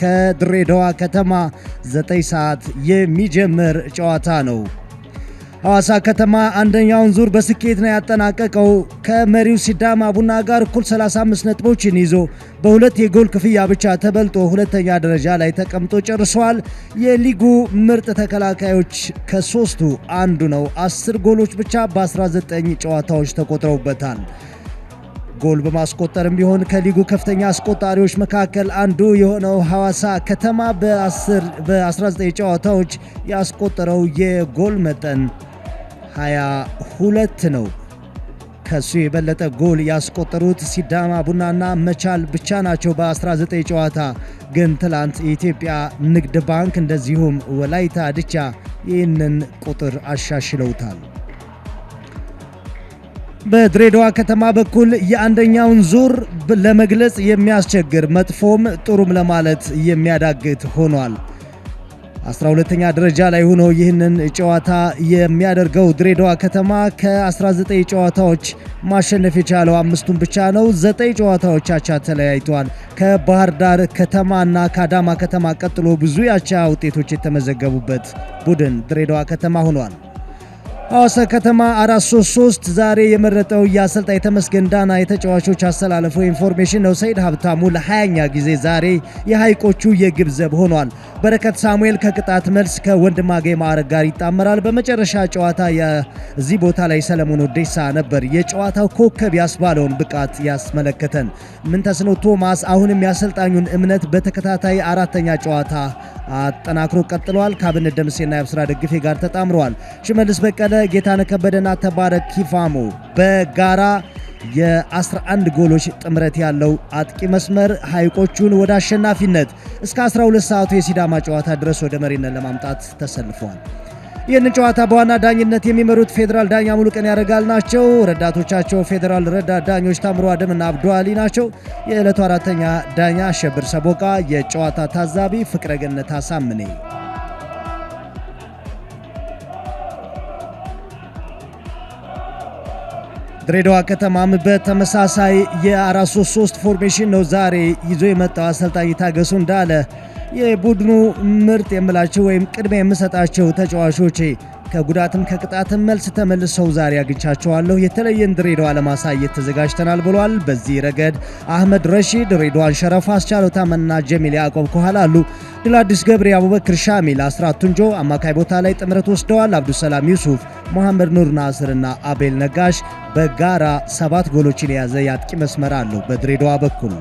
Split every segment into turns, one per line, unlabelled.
ከድሬዳዋ ከተማ 9 ሰዓት የሚጀምር ጨዋታ ነው። ሐዋሳ ከተማ አንደኛውን ዙር በስኬት ነው ያጠናቀቀው። ከመሪው ሲዳማ ቡና ጋር እኩል 35 ነጥቦችን ይዞ በሁለት የጎል ክፍያ ብቻ ተበልጦ ሁለተኛ ደረጃ ላይ ተቀምጦ ጨርሷል። የሊጉ ምርጥ ተከላካዮች ከሶስቱ አንዱ ነው። 10 ጎሎች ብቻ በ19 ጨዋታዎች ተቆጥረውበታል። ጎል በማስቆጠርም ቢሆን ከሊጉ ከፍተኛ አስቆጣሪዎች መካከል አንዱ የሆነው ሐዋሳ ከተማ በ19 ጨዋታዎች ያስቆጠረው የጎል መጠን 22 ነው። ከሱ የበለጠ ጎል ያስቆጠሩት ሲዳማ ቡናና መቻል ብቻ ናቸው በ19 ጨዋታ። ግን ትላንት የኢትዮጵያ ንግድ ባንክ እንደዚሁም ወላይታ ድቻ ይህንን ቁጥር አሻሽለውታል። በድሬዳዋ ከተማ በኩል የአንደኛውን ዙር ለመግለጽ የሚያስቸግር መጥፎም ጥሩም ለማለት የሚያዳግት ሆኗል። 12ኛ ደረጃ ላይ ሆኖ ይህንን ጨዋታ የሚያደርገው ድሬዳዋ ከተማ ከ19 ጨዋታዎች ማሸነፍ የቻለው 5ቱን ብቻ ነው። 9 ጨዋታዎች አቻ ተለያይተዋል። ከባህር ዳር ከተማና ከአዳማ ከተማ ቀጥሎ ብዙ ያቻ ውጤቶች የተመዘገቡበት ቡድን ድሬዳዋ ከተማ ሆኗል። ሐዋሳ ከተማ 4-3-3 ዛሬ የመረጠው የአሰልጣኝ ተመስገን ዳና የተጫዋቾች አሰላለፍ ኢንፎርሜሽን ነው። ሰይድ ሀብታሙ ለ20ኛ ጊዜ ዛሬ የሃይቆቹ የግብ ዘብ ሆኗል። በረከት ሳሙኤል ከቅጣት መልስ ከወንድማገኝ ማዕረግ ጋር ይጣመራል። በመጨረሻ ጨዋታ የዚህ ቦታ ላይ ሰለሞን ኦዴሳ ነበር የጨዋታው ኮከብ ያስባለውን ብቃት ያስመለከተን። ምንተስኖት ቶማስ አሁንም ያሰልጣኙን እምነት በተከታታይ 4ኛ ጨዋታ አጠናክሮ ቀጥሏል። ከአብነት ደምሴና የአብስራ ደግፌ ጋር ተጣምረዋል። ሽመልስ በቀለ፣ ጌታነህ ከበደና ተባረክ ኪፋሞ በጋራ የ11 ጎሎች ጥምረት ያለው አጥቂ መስመር ሃይቆቹን ወደ አሸናፊነት እስከ 12 ሰዓቱ የሲዳማ ጨዋታ ድረስ ወደ መሪነት ለማምጣት ተሰልፈዋል። ይህንን ጨዋታ በዋና ዳኝነት የሚመሩት ፌዴራል ዳኛ ሙሉቀን ያረጋል ናቸው። ረዳቶቻቸው ፌዴራል ረዳት ዳኞች ታምሮ አደምና አብዱ አሊ ናቸው። የዕለቱ 4ኛ ዳኛ አሸብር ሰቦቃ፣ የጨዋታ ታዛቢ ፍቅረገነት አሳምኔ። ድሬዳዋ ከተማም በተመሳሳይ የ4-3-3 ፎርሜሽን ነው ዛሬ ይዞ የመጣው አሰልጣኝ ታገሱ እንዳለ የቡድኑ ምርጥ የምላቸው ወይም ቅድሚያ የምሰጣቸው ተጫዋቾቼ ከጉዳትም ከቅጣትም መልስ ተመልሰው ዛሬ አግኝቻቸዋለሁ። የተለየን ድሬዳዋ ለማሳየት ተዘጋጅተናል ብሏል። በዚህ ረገድ አህመድ ረሺድ፣ ሬድዋን ሸረፋ፣ አስቻለው ታመንና ጀሚል ያዕቆብ ከኋላ አሉ። ድል አዲስ ገብሬ፣ አቡበክር ሻሚል፣ አስራት ቱንጆ አማካይ ቦታ ላይ ጥምረት ወስደዋል። አብዱሰላም ዩሱፍ፣ መሐመድ ኑር ናስርና አቤል ነጋሽ በጋራ 7 ጎሎችን የያዘ የአጥቂ መስመር አለው በድሬዳዋ በኩል።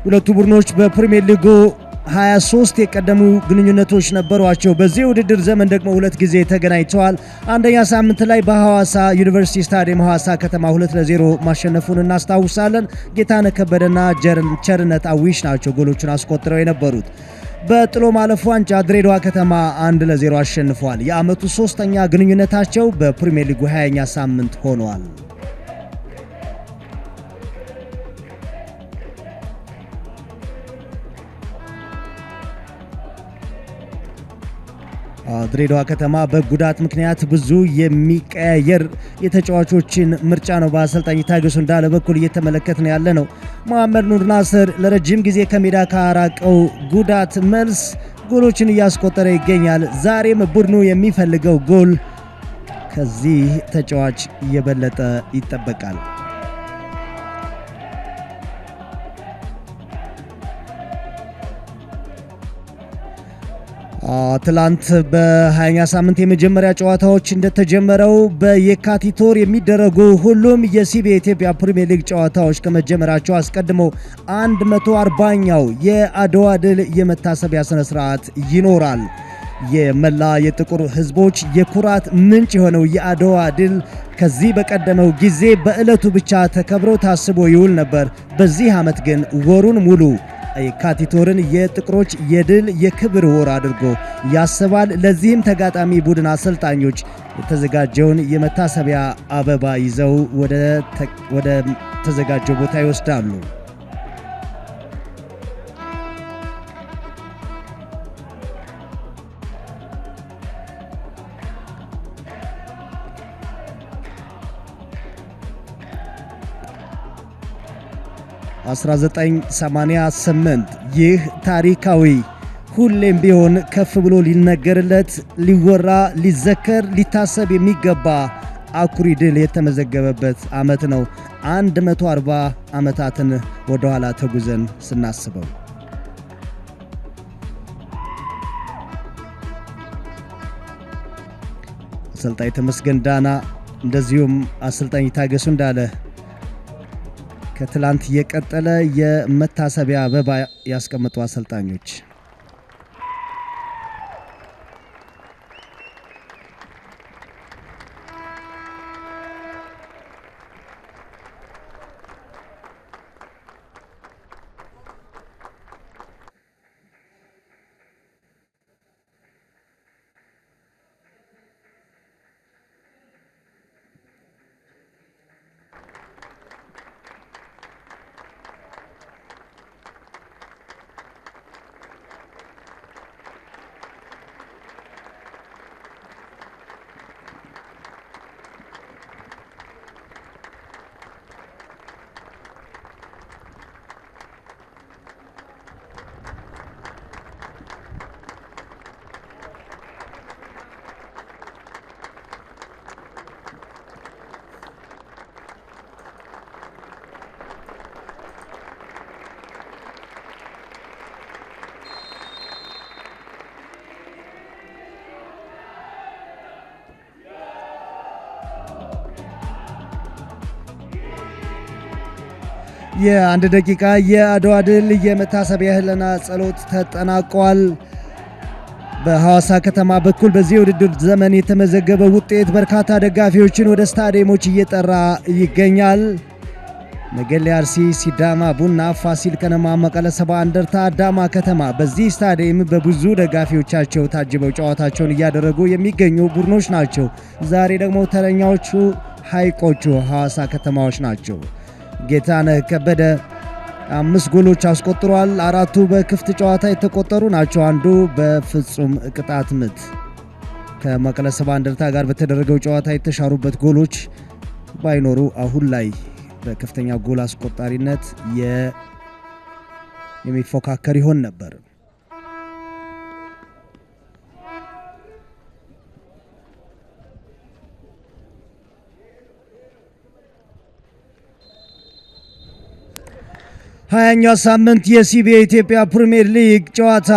ሁለቱ ቡድኖች በፕሪሚየር ሊጉ 23 የቀደሙ ግንኙነቶች ነበሯቸው። በዚህ ውድድር ዘመን ደግሞ 2 ጊዜ ተገናኝተዋል። አንደኛ ሳምንት ላይ በሐዋሳ ዩኒቨርሲቲ ስታዲየም ሐዋሳ ከተማ 2-0 ማሸነፉን እናስታውሳለን። ጌታነህ ከበደና ቸርነት አዊሽ ናቸው ጎሎቹን አስቆጥረው የነበሩት። በጥሎ ማለፍ ዋንጫ ድሬዳዋ ከተማ 1-0 አሸንፏል። የዓመቱ 3ኛ ግንኙነታቸው በፕሪሚየር ሊጉ 20ኛ ሳምንት ሆኗል። ድሬዳዋ ከተማ በጉዳት ምክንያት ብዙ የሚቀያየር የተጫዋቾችን ምርጫ ነው በአሰልጣኝ ታገሱ እንዳለ በኩል እየተመለከትን ያለ ነው። መሐመድ ኑር ናስር ለረጅም ጊዜ ከሜዳ ካራቀው ጉዳት መልስ ጎሎችን እያስቆጠረ ይገኛል። ዛሬም ቡድኑ የሚፈልገው ጎል ከዚህ ተጫዋች የበለጠ ይጠበቃል። ትላንት በ20ኛ ሳምንት የመጀመሪያ ጨዋታዎች እንደተጀመረው በየካቲት ወር የሚደረጉ ሁሉም የሲቢ ኢትዮጵያ ፕሪሚየር ሊግ ጨዋታዎች ከመጀመራቸው አስቀድሞ 140ኛው የአድዋ ድል የመታሰቢያ ስነ ስርዓት ይኖራል። የመላ የጥቁር ህዝቦች የኩራት ምንጭ የሆነው የአድዋ ድል ከዚህ በቀደመው ጊዜ በዕለቱ ብቻ ተከብሮ ታስቦ ይውል ነበር። በዚህ ዓመት ግን ወሩን ሙሉ የካቲት ወርን የጥቁሮች የድል የክብር ወር አድርጎ ያስባል። ለዚህም ተጋጣሚ ቡድን አሰልጣኞች የተዘጋጀውን የመታሰቢያ አበባ ይዘው ወደ ተዘጋጀው ቦታ ይወስዳሉ። 1988 ይህ ታሪካዊ ሁሌም ቢሆን ከፍ ብሎ ሊነገርለት ሊወራ ሊዘከር ሊታሰብ የሚገባ አኩሪ ድል የተመዘገበበት ዓመት ነው። 140 ዓመታትን ወደ ኋላ ተጉዘን ስናስበው አሰልጣኝ ተመስገን ዳና እንደዚሁም አሰልጣኝ ታገሱ እንዳለ ከትላንት የቀጠለ የመታሰቢያ አበባ ያስቀመጡ አሰልጣኞች የአንድ ደቂቃ የአድዋ ድል የመታሰቢያ ህልና ጸሎት ተጠናቋል። በሐዋሳ ከተማ በኩል በዚህ ውድድር ዘመን የተመዘገበ ውጤት በርካታ ደጋፊዎችን ወደ ስታዲየሞች እየጠራ ይገኛል። ነገሌ አርሲ፣ ሲዳማ ቡና፣ ፋሲል ከነማ፣ መቀለ ሰባ እንደርታ፣ አዳማ ከተማ በዚህ ስታዲየም በብዙ ደጋፊዎቻቸው ታጅበው ጨዋታቸውን እያደረጉ የሚገኙ ቡድኖች ናቸው። ዛሬ ደግሞ ተረኛዎቹ ሐይቆቹ ሐዋሳ ከተማዎች ናቸው። ጌታነህ ከበደ 5 ጎሎች አስቆጥሯል። 4ቱ በክፍት ጨዋታ የተቆጠሩ ናቸው። አንዱ በፍጹም ቅጣት ምት። ከመቀለ ሰባ እንደርታ ጋር በተደረገው ጨዋታ የተሻሩበት ጎሎች ባይኖሩ አሁን ላይ በከፍተኛ ጎል አስቆጣሪነት የሚፎካከር ይሆን ነበር። ሀያኛው ሳምንት የሲቢኤ ኢትዮጵያ ፕሪሚየር ሊግ ጨዋታ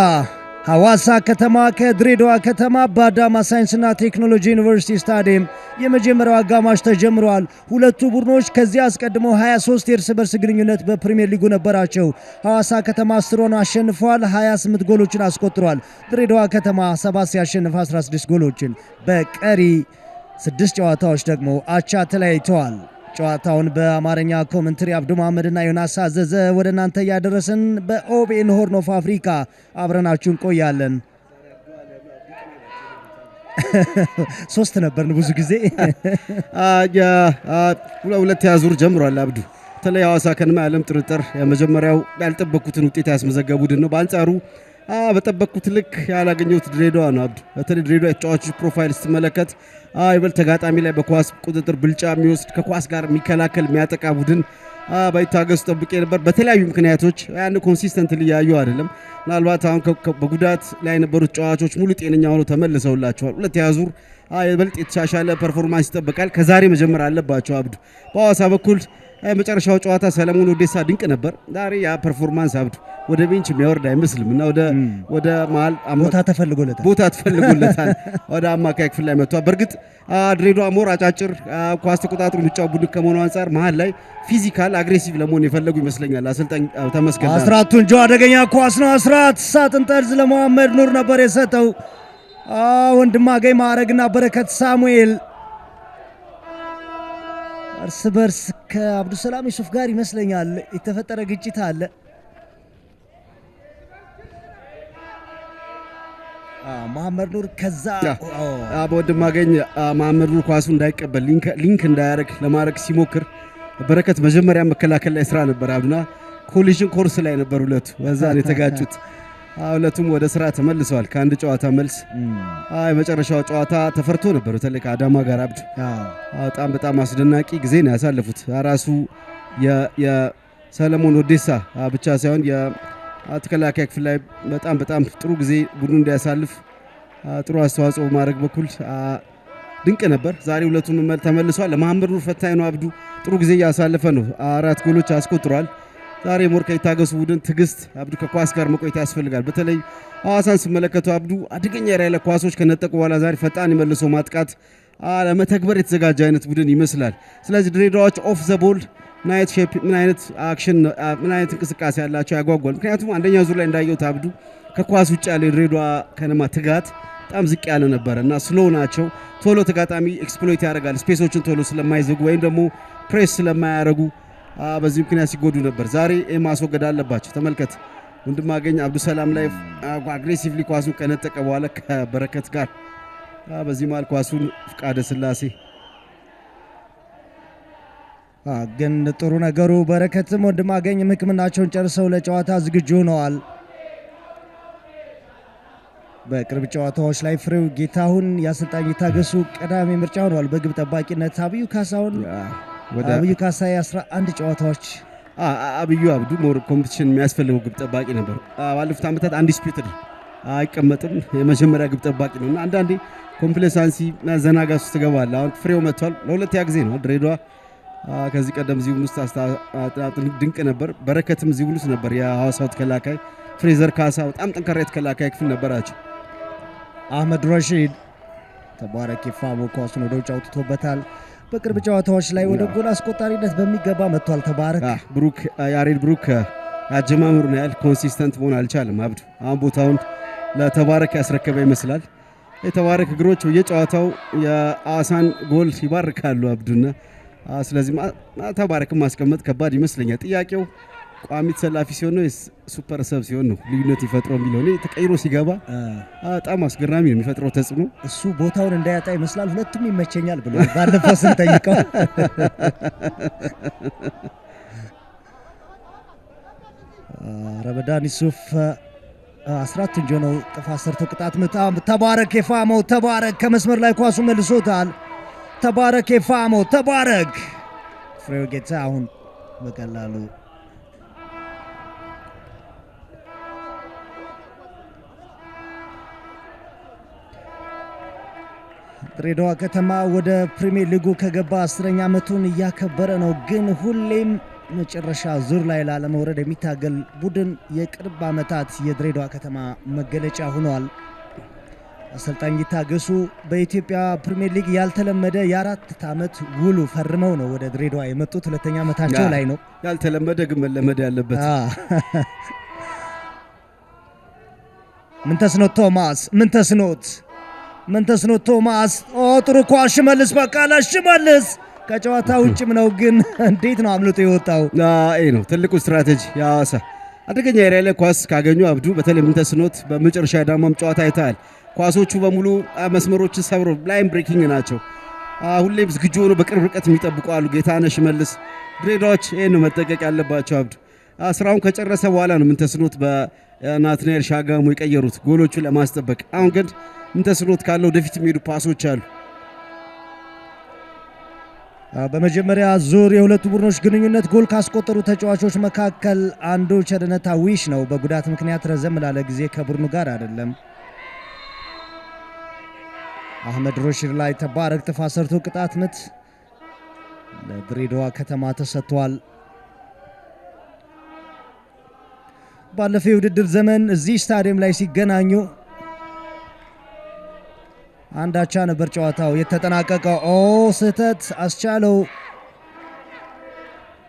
ሐዋሳ ከተማ ከድሬዳዋ ከተማ በአዳማ ሳይንስና ቴክኖሎጂ ዩኒቨርሲቲ ስታዲየም የመጀመሪያው አጋማሽ ተጀምሯል። ሁለቱ ቡድኖች ከዚህ አስቀድሞ 23 የእርስ በርስ ግንኙነት በፕሪሚየር ሊጉ ነበራቸው። ሐዋሳ ከተማ 10 አሸንፏል፣ 28 ጎሎችን አስቆጥሯል። ድሬዳዋ ከተማ 7 ሲያሸንፍ 16 ጎሎችን፣ በቀሪ 6 ጨዋታዎች ደግሞ አቻ ተለያይተዋል። ጨዋታውን በአማርኛ ኮሜንትሪ አብዱ መሐመድና ዮናስ አዘዘ ወደ እናንተ ያደረስን በኦቤን ሆርን ኦፍ አፍሪካ አብረናችሁ እንቆያለን። 3 ነበርን ብዙ ጊዜ
ሁለት ያዙር ጀምሯል። አብዱ ተለይ ሐዋሳ ከነማ ያለም ጥርጥር የመጀመሪያው ያልጠበቁትን ውጤት ያስመዘገቡ ቡድን ነው። በአንጻሩ በጠበቁት ልክ ያላገኘሁት ድሬዳዋ ነው። አብዱ በተለይ ድሬዳዋ የተጫዋቾች ፕሮፋይል ስትመለከት ይበልጥ ተጋጣሚ ላይ በኳስ ቁጥጥር ብልጫ የሚወስድ ከኳስ ጋር የሚከላከል የሚያጠቃ ቡድን ባይታገሱ ጠብቄ ነበር። በተለያዩ ምክንያቶች ያን ኮንሲስተንት ሊያዩ አይደለም። ምናልባት አሁን በጉዳት ላይ የነበሩት ተጫዋቾች ሙሉ ጤነኛ ሆነው ተመልሰውላቸዋል። ሁለት ያዙር ይበልጥ የተሻሻለ ፐርፎርማንስ ይጠበቃል። ከዛሬ መጀመር አለባቸው። አብዱ በሐዋሳ በኩል መጨረሻው ጨዋታ ሰለሞን ወዴሳ ድንቅ ነበር። ዛሬ ያ ፐርፎርማንስ አብዱ ወደ ቤንች የሚያወርድ አይመስልም እና ወደ መሃል
ቦታ ተፈልጎለታል
ወደ አማካይ ክፍል ላይ መጥቷል። በእርግጥ ድሬዳዋ ሞር አጫጭር ኳስ ተቆጣጥሮ የሚጫወት ቡድን ከመሆኑ አንጻር መሃል ላይ ፊዚካል አግሬሲቭ ለመሆን የፈለጉ ይመስለኛል። አሰልጣኝ ተመስገን
አስራቱን ጆ አደገኛ ኳስ ነው። አስራት ሳጥን ጠርዝ ለመሐመድ ኑር ነበር የሰጠው። ወንድማገኝ ማዕረግና በረከት ሳሙኤል እርስ በርስ ከአብዱሰላም ዩሱፍ ጋር ይመስለኛል የተፈጠረ ግጭት አለ። መሐመድ ኑር ከዛ
በወንድማገኝ መሐመድ ኑር ኳሱ እንዳይቀበል ሊንክ እንዳያደርግ ለማድረግ ሲሞክር በረከት መጀመሪያ መከላከል ላይ ስራ ነበር። አብዱና ኮሊዥን ኮርስ ላይ ነበር ሁለቱ፣ በዛ ነው የተጋጩት። ሁለቱም ወደ ስራ ተመልሰዋል። ከአንድ ጨዋታ መልስ የመጨረሻው ጨዋታ ተፈርቶ ነበር። በተለይ ከአዳማ ጋር አብዱ በጣም አስደናቂ ጊዜ ነው ያሳለፉት። ራሱ ሰለሞን ኦዴሳ ብቻ ሳይሆን የተከላካይ ክፍል ላይ በጣም ጥሩ ጊዜ ቡድኑ እንዲያሳልፍ ጥሩ አስተዋጽኦ ማድረግ በኩል ድንቅ ነበር። ዛሬ ሁለቱን ተመልሷል። ለመሐመድ ኑር ፈታኝ ነው። አብዱ ጥሩ ጊዜ እያሳለፈ ነው። 4 ጎሎች አስቆጥሯል። ዛሬ ሞርካ የታገሱ ቡድን ትግስት አብዱ ከኳስ ጋር መቆየት ያስፈልጋል። በተለይ ሐዋሳን ሲመለከተው አብዱ አደገኛ ያለ ኳሶች ከነጠቁ በኋላ ዛሬ ፈጣን ይመልሶ ማጥቃት ለመተግበር የተዘጋጀ አይነት ቡድን ይመስላል። ስለዚህ ድሬዳዎች ኦፍ ዘ ቦል ናይት ሼፕ ምን አይነት አክሽን ምን አይነት እንቅስቃሴ ያላቸው ያጓጓል። ምክንያቱም አንደኛ ዙር ላይ እንዳየሁት አብዱ ከኳስ ውጭ ያለ ድሬዳዋ ከነማ ትጋት በጣም ዝቅ ያለ ነበር እና ስሎ ናቸው። ቶሎ ተጋጣሚ ኤክስፕሎይት ያደርጋል ስፔሶችን ቶሎ ስለማይዘጉ ወይም ደግሞ ፕሬስ ስለማያደርጉ በዚህ ምክንያት ሲጎዱ ነበር። ዛሬ ማስወገድ አለባቸው። ተመልከት ወንድማገኝ አብዱሰላም ላይ አግሬሲቭሊ ኳሱን ከነጠቀ በኋላ ከበረከት ጋር በዚህ መሃል ኳሱን ፍቃደ ስላሴ
ግን ጥሩ ነገሩ በረከትም ወንድማገኝ ሕክምናቸውን ጨርሰው ለጨዋታ ዝግጁ ሆነዋል። በቅርብ ጨዋታዎች ላይ ፍሬው ጌታሁን የአሰልጣኝ ታገሱ ቀዳሚ ምርጫ ሆነዋል። በግብ ጠባቂነት አብዩ ካሳውን አብዩ ካሳይ 11 ጨዋታዎች
አብዩ አብዱ ሞር ኮምፒቲሽን የሚያስፈልገው ግብ ጠባቂ ነበር። ባለፉት ዓመታት አንዲስፒዩትድ አይቀመጥም የመጀመሪያ ግብ ጠባቂ ነውና አንዳንዴ ኮምፕሌሳንሲ ዘናጋስ ውስጥ ተገባለ። አሁን ፍሬው መጥቷል። ለሁለተኛ ጊዜ ነው ድሬዳዋ ከዚህ ቀደም ዚቡን ውስጥ ድንቅ ነበር። በረከትም ዚቡን ውስጥ ነበር። የሐዋሳው ተከላካይ ፍሬዘር ካሳ በጣም ጠንካራ የተከላካይ ክፍል ነበራቸው።
አህመድ ረሺድ ተባረክ ፋሞ ኳሱን ወደ ውጭ አውጥቶበታል። በቅርብ ጨዋታዎች ላይ ወደ ጎል አስቆጣሪነት በሚገባ መጥቷል። ተባረክ
ብሩክ ያሬድ ብሩክ አጀማመሩን ያህል ኮንሲስተንት መሆን አልቻለም። አብዱ አሁን ቦታውን ለተባረክ ያስረከበ ይመስላል። የተባረክ እግሮች የጨዋታው የሐዋሳን ጎል ይባርካሉ አብዱና ስለዚህ ተባረክን ማስቀመጥ ከባድ ይመስለኛል። ጥያቄው ቋሚ ተሰላፊ ሲሆን ነው ሱፐር ሰብ ሲሆን ነው ልዩነት ይፈጥረው የሚለው ነው። ተቀይሮ ሲገባ በጣም አስገራሚ ነው የሚፈጥረው ተጽዕኖ።
እሱ ቦታውን እንዳያጣ ይመስላል። ሁለቱም ይመቸኛል ብሎ ባለፈው ስንጠይቀው ረመዳን ዩሱፍ አስራት እንጆ ነው ጥፋት ሰርቶ ቅጣት ምት ተባረክ የፋመው ተባረክ ከመስመር ላይ ኳሱ መልሶታል። ተባረክ የፋመው ተባረክ ፍሬው ጌታ አሁን በቀላሉ ድሬዳዋ ከተማ ወደ ፕሪሚየር ሊጉ ከገባ 10ኛ ዓመቱን እያከበረ ነው። ግን ሁሌም መጨረሻ ዙር ላይ ላለመውረድ የሚታገል ቡድን የቅርብ ዓመታት የድሬዳዋ ከተማ መገለጫ ሆኗል። አሰልጣኝ ታገሱ በኢትዮጵያ ፕሪሚየር ሊግ ያልተለመደ የ4 ዓመት ውሉ ፈርመው ነው ወደ ድሬዳዋ የመጡት። ሁለተኛ ዓመታቸው ላይ ነው።
ያልተለመደ ግን መለመድ ያለበት
ምንተስኖት ቶማስ ጥሩ ኳስ ሽመልስ በቃላ ሽመልስ ከጨዋታ ውጭም ነው። ግን እንዴት ነው አምልጦ የወጣው?
ነው ትልቁ ስትራቴጂ የሐዋሳ አደገኛ ኤሪያ ላይ ኳስ ካገኙ አብዱ በተለይ ምንተስኖት በመጨረሻ ዳማም ጨዋታ አይተሃል። ኳሶቹ በሙሉ መስመሮችን ሰብሮ ላይን ብሬኪንግ ናቸው። ሁሌም ዝግጁ ሆኖ በቅርብ ርቀት የሚጠብቁ አሉ። ጌታነህ ሽመልስ ድሬዳዎች ይሄን ነው መጠቀቅ ያለባቸው። አብዱ ስራውን ከጨረሰ በኋላ ነው ምንተስኖት በናትናኤል ሻጋሙ የቀየሩት ጎሎቹን ለማስጠበቅ። አሁን ግን ምንተስኖት ካለው ወደፊት የሚሄዱ ፓሶች አሉ።
በመጀመሪያ ዙር የሁለቱ ቡድኖች ግንኙነት ጎል ካስቆጠሩ ተጫዋቾች መካከል አንዱ ቸርነት አዊሽ ነው። በጉዳት ምክንያት ረዘም ላለ ጊዜ ከቡድኑ ጋር አይደለም። አህመድ ሮሺድ ላይ ተባረክ ጥፋት ሰርቶ ቅጣት ምት ለድሬዳዋ ከተማ ተሰጥቷል። ባለፈው የውድድር ዘመን እዚህ ስታዲየም ላይ ሲገናኙ አንድ አቻ ነበር ጨዋታው የተጠናቀቀው። ስህተት አስቻለው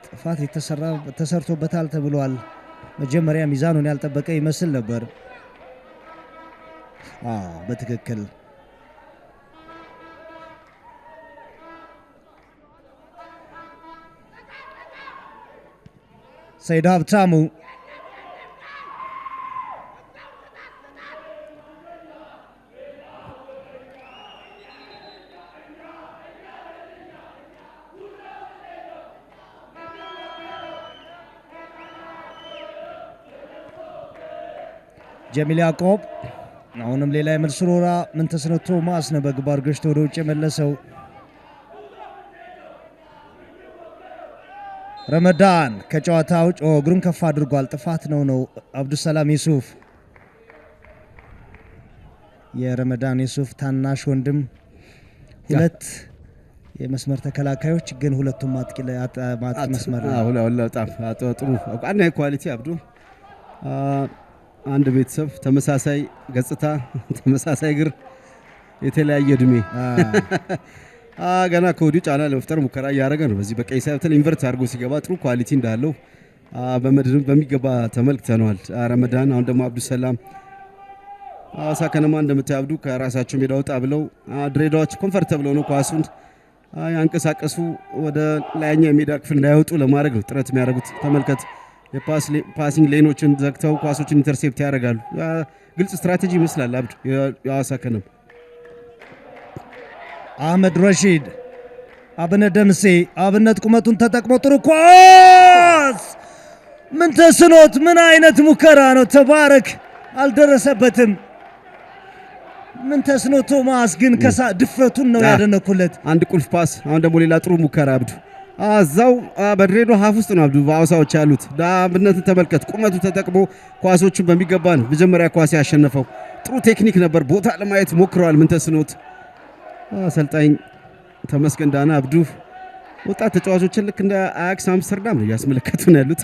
ጥፋት ተሰርቶበታል ተብሏል። መጀመሪያ ሚዛኑን ያልጠበቀ ይመስል ነበር። በትክክል ሰይድ ሀብታሙ ጀሚል ያዕቆብ አሁንም ሌላ የመልስ ሮራ ምንተስኖት ቶማስ ነው በግንባር ገጭቶ ወደ ውጭ የመለሰው። ረመዳን ከጨዋታው እግሩን ከፍ አድርጓል። ጥፋት ነው አብዱሰላም ዩሱፍ የረመዳን ዩሱፍ ታናሽ ወንድም ሁለት የመስመር ተከላካዮች ግን ሁለቱም ማጥቂ መስመር
በጣም ጥሩ አንድ ኳሊቲ አብዱ አንድ ቤተሰብ ተመሳሳይ ገጽታ ተመሳሳይ እግር የተለያየ እድሜ ገና ከወዲሁ ጫና ለመፍጠር ሙከራ እያደረገ ነው። በዚህ በቀይ ሳይተል ኢንቨርት አድርጎ ሲገባ ጥሩ ኳሊቲ እንዳለው በመድን በሚገባ ተመልክተናል። ረመዳን አሁን ደግሞ አብዱሰላም ሐዋሳ ከነማ እንደምታብዱ ከራሳቸው ሜዳ ወጣ ብለው ድሬዳዎች ኮምፎርታብል ነው ኳሱን ያንቀሳቀሱ ወደ ላይኛ የሜዳ ክፍል እንዳይወጡ ለማድረግ ነው ጥረት የሚያደርጉት። ተመልከት የፓሲንግ ሌኖችን ዘግተው ኳሶችን ኢንተርሴፕት ያደርጋሉ። ግልጽ ስትራቴጂ ይመስላል አብዱ የሐዋሳ ከነማ።
አህመድ ረሺድ አብነት ደምሴ አብነት ቁመቱን ተጠቅሞ ጥሩ ኳስ ምን ተስኖት ምን አይነት ሙከራ ነው! ተባረክ አልደረሰበትም። ምን ተስኖ ቶማስ ግን ድፍረቱን ነው ያደነኩለት።
አንድ ቁልፍ ፓስ አሁን ደግሞ ሌላ ጥሩ ሙከራ አብዱ አዛው በድሬዳዋ ሀፍ ውስጥ ነው አብዱ በሐዋሳዎች ያሉት። አብነትን ተመልከት ቁመቱ ተጠቅሞ ኳሶቹን በሚገባ መጀመሪያ ኳስ ያሸነፈው ጥሩ ቴክኒክ ነበር። ቦታ ለማየት ሞክረዋል። ምን ተስኖት አሰልጣኝ ተመስገን ዳና አብዱ ወጣት ተጫዋቾችን ልክ እንደ አያክስ አምስተርዳም ነው እያስመለከቱ ነው ያሉት።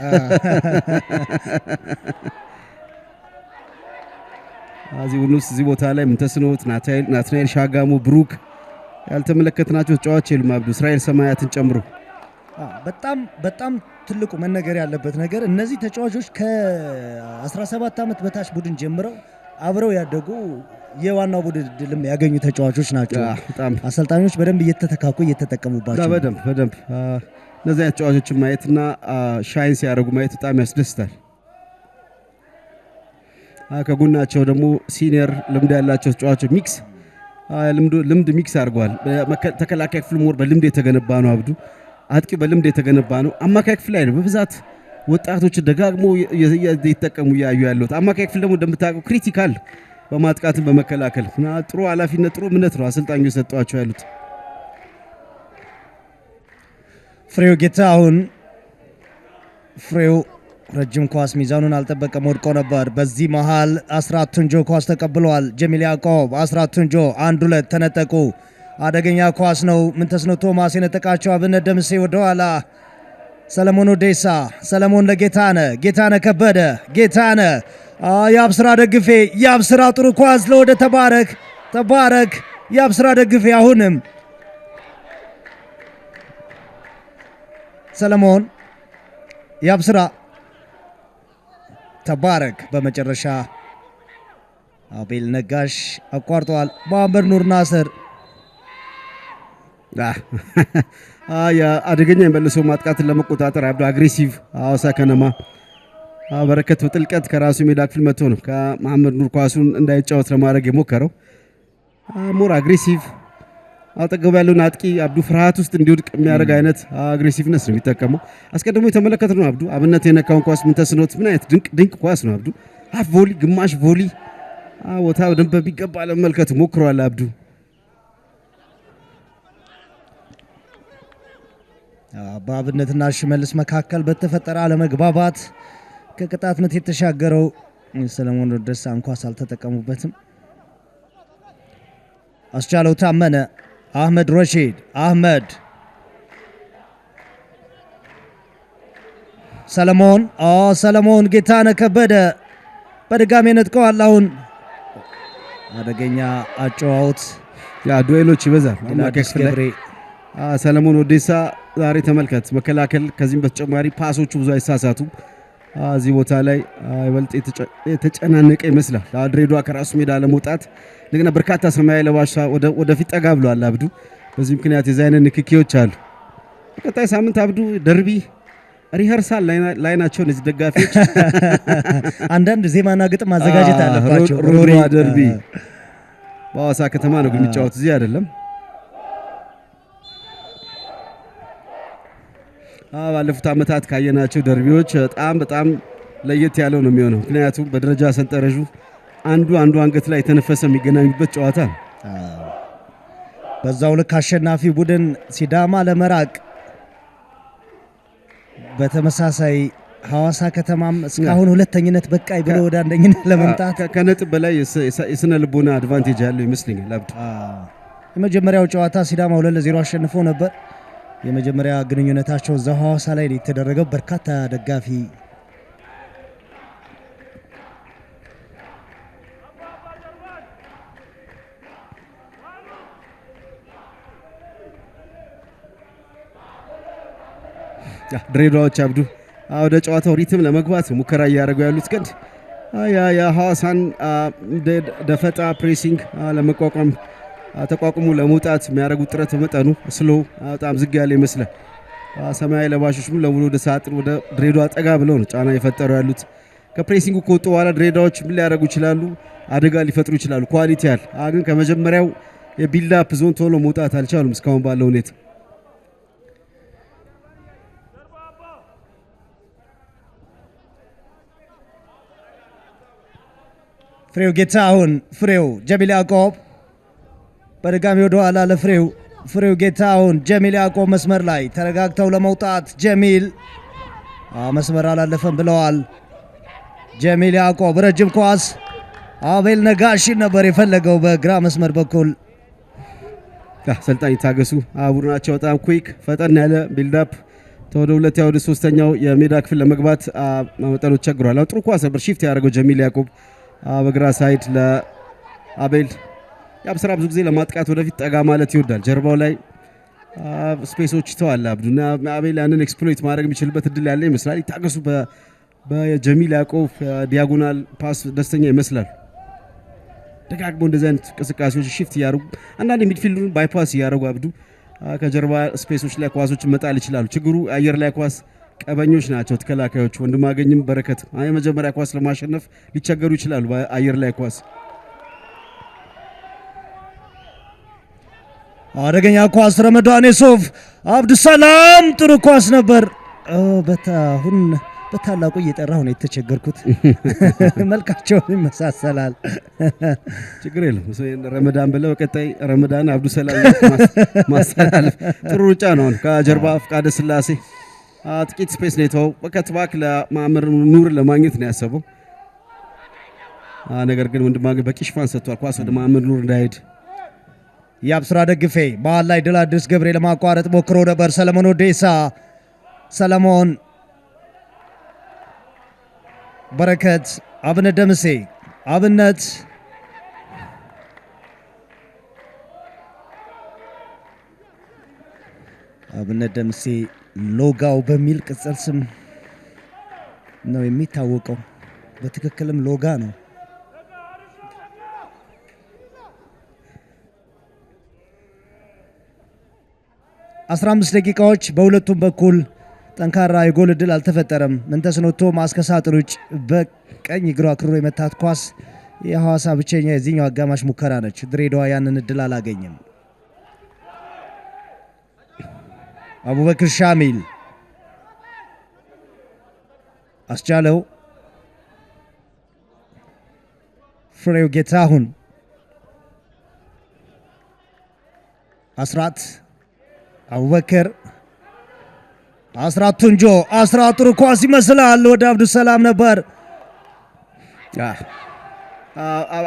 እዚህ ቦታ ላይ ምን ተስኖት ናትናኤል ሻጋሙ ብሩክ ያልተመለከትናቸው ተጫዋቾች የሉም አብዱ እስራኤል ሰማያትን ጨምሮ።
በጣም ትልቁ መነገር ያለበት ነገር እነዚህ ተጫዋቾች ከ17 ዓመት በታች ቡድን ጀምረው አብረው ያደጉ የዋናው ቡድን ድልም ያገኙ ተጫዋቾች ናቸው። አሰልጣኞች በደንብ እየተተካኩ እየተጠቀሙባቸው
በደንብ እነዚህ ተጫዋቾችን ማየትና ሻይን ሲያደርጉ ማየት በጣም ያስደስታል። ከጎናቸው ደግሞ ሲኒየር ልምድ ያላቸው ተጫዋቾች ሚክስ ልምድ ሚክስ አድርገዋል። ተከላካይ ክፍል ሞር በልምድ የተገነባ ነው አብዱ አጥቂ በልምድ የተገነባ ነው። አማካይ ክፍል ላይ ነው በብዛት ወጣቶች ደጋግሞ እየተጠቀሙ ያዩ ያሉት። አማካይ ክፍል ደግሞ እንደምታውቀው ክሪቲካል በማጥቃትን በመከላከል ጥሩ ኃላፊነት ጥሩ እምነት ነው አሰልጣኙ የሰጧቸው ያሉት።
ፍሬው ጌታሁን ረጅም ኳስ ሚዛኑን አልጠበቀም፣ ወድቆ ነበር። በዚህ መሃል አስራት ቱንጆ ኳስ ተቀብለዋል። ጀሚል ያዕቆብ አስራት ቱንጆ 1-2 ተነጠቁ። አደገኛ ኳስ ነው። ምንተስኖት ቶማስ የነጠቃቸው። አብነት ደምሴ ወደኋላ ሰለሞን ኦዴሳ ሰለሞን ጌታነ ከበደ ጌታነ የአብስራ ደግፌ የአብስራ ጥሩ ኳስ ለወደ ተባረክ የአብስራ ደግፌ አሁንም ሰለሞን የአብስራ ተባረክ በመጨረሻ አቤል ነጋሽ አቋርጧል። መሐመድ ኑር ናስር
አደገኛ የመልሶ ማጥቃትን ለመቆጣጠር አብዱ አግሬሲቭ ሐዋሳ ከነማ በረከት በጥልቀት ከራሱ ሜዳ ክፍል መጥቶ ነው ከመሐመድ ኑር ኳሱን እንዳይጫወት ለማድረግ የሞከረው። ሞር አግሬሲቭ አጠገቡ ያለውን አጥቂ አብዱ ፍርሃት ውስጥ እንዲወድቅ የሚያደርግ አይነት አግሬሲቭነስ ነው የሚጠቀመው። አስቀድሞ የተመለከትነው አብዱ አብነት የነካውን ኳስ ምን ተስኖት ምን አይነት ድንቅ ኳስ ነው አብዱ ሀፍ ቮሊ ግማሽ ቮሊ ቦታ በደንብ ቢገባ ለመመልከት ሞክሯል አብዱ።
በአብነትና ሽመልስ መካከል በተፈጠረ አለመግባባት ከቅጣት ምት የተሻገረው ሰለሞን ወደሳ ኳስ አልተጠቀሙበትም። አስቻለው ታመነ አህመድ ረሺድ ሰለሞን ጌታነ ከበደ በድጋሜ ነጥቀዋል። አሁን አደገኛ አጨዋወት
ዱኤሎች ይበዛል። ሰለሞን ወዴሳ ዛሬ ተመልከት መከላከል ከዚህም በተጨማሪ ፓሶቹ ብዙ አይሳሳቱም። እዚህ ቦታ ላይ ይበልጥ የተጨናነቀ ይመስላል። ድሬዳዋ ከራሱ ሜዳ ለመውጣት እንደገና በርካታ ሰማያዊ ለባሽ ወደፊት ጠጋ ብሏል አብዱ። በዚህ ምክንያት የዚህ አይነት ንክኪዎች አሉ። በቀጣይ ሳምንት አብዱ ደርቢ ሪኸርሳል ላይ ናቸው እነዚህ ደጋፊዎች።
አንዳንድ ዜማና ግጥም ማዘጋጀት አለባቸው።
ሮማ ደርቢ በሐዋሳ ከተማ ነው ግን የሚጫወት እዚህ አይደለም። ባለፉት ዓመታት ካየናቸው ደርቢዎች በጣም ለየት ያለው ነው የሚሆነው። ምክንያቱም በደረጃ ሰንጠረዡ አንዱ አንገት ላይ የተነፈሰ የሚገናኙበት ጨዋታ ነው።
በዛው ልክ አሸናፊ ቡድን ሲዳማ ለመራቅ በተመሳሳይ ሐዋሳ ከተማም እስካሁን ሁለተኝነት በቃይ ብሎ ወደ አንደኝነት ለመምጣት
ከነጥብ በላይ የስነ ልቦና አድቫንቴጅ ያለው ይመስለኛል። አብዱ
የመጀመሪያው ጨዋታ ሲዳማ 2-0 አሸንፎ ነበር። የመጀመሪያ ግንኙነታቸው እዛው ሐዋሳ ላይ የተደረገው በርካታ ደጋፊ
ድሬዳዎች አብዱ ወደ ጨዋታው ሪትም ለመግባት ሙከራ እያደረጉ ያሉት ግን የሐዋሳን ደፈጣ ፕሬሲንግ ለመቋቋም ተቋቁሞ ለመውጣት የሚያደርጉት ጥረት መጠኑ ስሎ በጣም ዝግ ያለ ይመስላል። ሰማያዊ ለባሾች ሙሉ ለሙሉ ወደ ሳጥን ወደ ድሬዳዋ ጠጋ ብለው ነው ጫና የፈጠሩ ያሉት። ከፕሬሲንጉ ከወጡ በኋላ ድሬዳዎች ምን ሊያደርጉ ይችላሉ? አደጋ ሊፈጥሩ ይችላሉ። ኳሊቲ ያል ግን ከመጀመሪያው የቢልድ አፕ ዞን ቶሎ መውጣት አልቻሉም እስካሁን ባለው ሁኔታ።
ፍሬው ጌታሁን ፍሬው ጀሚል ያዕቆብ በድጋሚ ወደ ኋላ ፍሬው ጌታሁን ጀሚል ያዕቆብ መስመር ላይ ተረጋግተው ለመውጣት ጀሚል መስመር አላለፈም ብለዋል። ጀሚል ያዕቆብ ረጅም ኳስ አቤል ነጋሽን ነበር የፈለገው በግራ መስመር በኩል።
አሰልጣኝ ታገሱ ቡድናቸው በጣም ኩዊክ ፈጠን ያለ ቢልዳፕ ወደ ሁለተኛ ወደ ሶስተኛው የሜዳ ክፍል ለመግባት መጠኑ ቸግሯል። ጥሩ ኳስ ነበር ሺፍት ያደረገው ጀሚል ያዕቆብ በግራ ሳይድ ለአቤል ያብስራ ብዙ ጊዜ ለማጥቃት ወደፊት ጠጋ ማለት ይወዳል። ጀርባው ላይ ስፔሶች ይተዋል አብዱና አቤል ያንን ኤክስፕሎይት ማድረግ የሚችልበት እድል ያለ ይመስላል። ይታገሱ በጀሚል ያዕቆብ ዲያጎናል ፓስ ደስተኛ ይመስላል። ደጋግሞ እንደዚህ አይነት እንቅስቃሴዎች ሽፍት እያደረጉ አንዳንድ ሚድፊልዱን ባይፓስ እያደረጉ አብዱ ከጀርባ ስፔሶች ላይ ኳሶችን መጣል ይችላሉ። ችግሩ አየር ላይ ኳስ ቀበኞች ናቸው ተከላካዮች። ወንድማገኝም በረከት የመጀመሪያ ኳስ ለማሸነፍ ሊቸገሩ ይችላሉ በአየር ላይ ኳስ።
አደገኛ ኳስ ረመዳን ዩሱፍ አብዱሰላም ጥሩ ኳስ ነበር። አሁን በታላቁ እየጠራሁ ነው የተቸገርኩት። መልካቸውን ይመሳሰላል።
ችግር የለም ረመዳን ብለው ቀጣይ ረመዳን አብዱሰላም ማስተላለፍ ጥሩ ሩጫ ነው። ከጀርባ ፍቃደ ስላሴ ጥቂት ስፔስ ነው የተወው። በከትባክ ለማመር ኑር ለማግኘት ነው ያሰበው። ነገር ግን ወንድማገኝ በቂ ሽፋን ሰጥቷል። ኳስ ወደ ማመር ኑር እንዳይሄድ
የአብስራ ደግፌ መሀል ላይ ድል አዲስ ገብሬ ለማቋረጥ ሞክሮ ነበር። ሰለሞን ወዴሳ ሰለሞን በረከት አብነት ደምሴ አብነት ደምሴ ሎጋው በሚል ቅጽል ስም ነው የሚታወቀው። በትክክልም ሎጋ ነው። 15 ደቂቃዎች በሁለቱም በኩል ጠንካራ የጎል እድል አልተፈጠረም። ምንተስኖት ቶማስ ከሳጥን ውጭ በቀኝ እግሩ አክርሮ የመታት ኳስ የሐዋሳ ብቸኛ የዚህኛው አጋማሽ ሙከራ ነች። ድሬዳዋ ያንን እድል አላገኘም። አቡበክር ሻሚል አስቻለው ፍሬው ጌታሁን አስራት አቡበክር አስራት ቱንጆ አስራት ጥሩ ኳስ ይመስላል ወደ አብዱሰላም ነበር።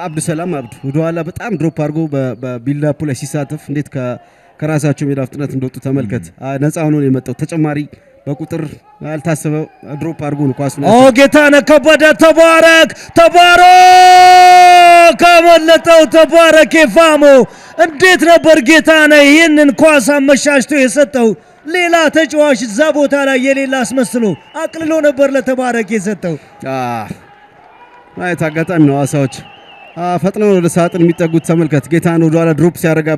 አብዱሰላም ወደኋላ በጣም ድሮፕ አድርጎ በቢልዳፑ ላይ ሲሳተፍ እንዴት ከራሳቸው ሜዳ ፍጥነት እንደወጡ ተመልከት። ነፃ ሆኖ ነው የመጣው። ተጨማሪ በቁጥር ያልታሰበ ድሮፕ አድርጎ ነው ኳስ ነው።
ጌታነህ ከበደ ተባረክ አመለጠው። ተባረክ የፋሞ እንዴት ነበር ጌታነህ ይህንን ኳስ አመሻሽቶ የሰጠው? ሌላ ተጫዋች እዛ ቦታ ላይ የሌላ አስመስሎ አቅልሎ ነበር ለተባረክ የሰጠው።
አይት አጋጣሚ ነው። ሐዋሳዎች ፈጥነው ወደ ሳጥን የሚጠጉት ተመልከት። ጌታነህ ወደኋላ ድሮፕ ሲያደርግ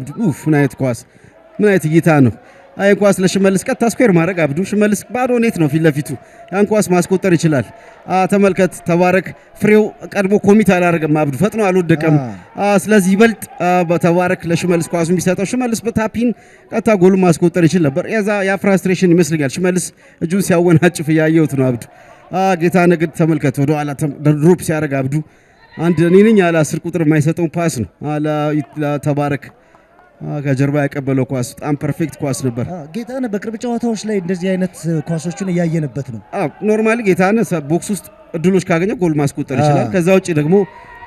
ምን አይነት ኳስ ምን አይነት እይታ ነው! አይ ኳስ ለሽመልስ ቀጥታ ስኩዌር ማድረግ ሽመልስ ባዶ ኔት ነው ፊት ለፊቱ ያን ኳስ ማስቆጠር ይችላል። ተመልከት ተባረክ ፍሬው ቀድሞ ኮሚት አላደረገም። ፈጥኖ አልወደቀም። ስለዚህ ይበልጥ በተባረክ ለሽመልስ ኳሱ ቢሰጠው ሽመልስ በታፒን ቀጥታ ጎሉ ማስቆጠር ይችል ነበር። ያ ፍራስትሬሽን ይመስልኛል ሽመልስ እጁን ሲያወናጭፍ እያየሁት ነው። ጌታነህ ግን ተመልከት ወደ ኋላ ድሮፕ ሲያደርግ አንድ እኔ ነኝ ያለ 10 ቁጥር የማይሰጠውን ፓስ ነው ለተባረክ ከጀርባ ያቀበለው ኳስ በጣም ፐርፌክት ኳስ ነበር።
ጌታነህ በቅርብ ጨዋታዎች ላይ እንደዚህ አይነት ኳሶችን እያየንበት ነው።
ኖርማሊ ጌታነህ ቦክስ ውስጥ እድሎች ካገኘ ጎል ማስቆጠር ይችላል። ከዛ ውጪ ደግሞ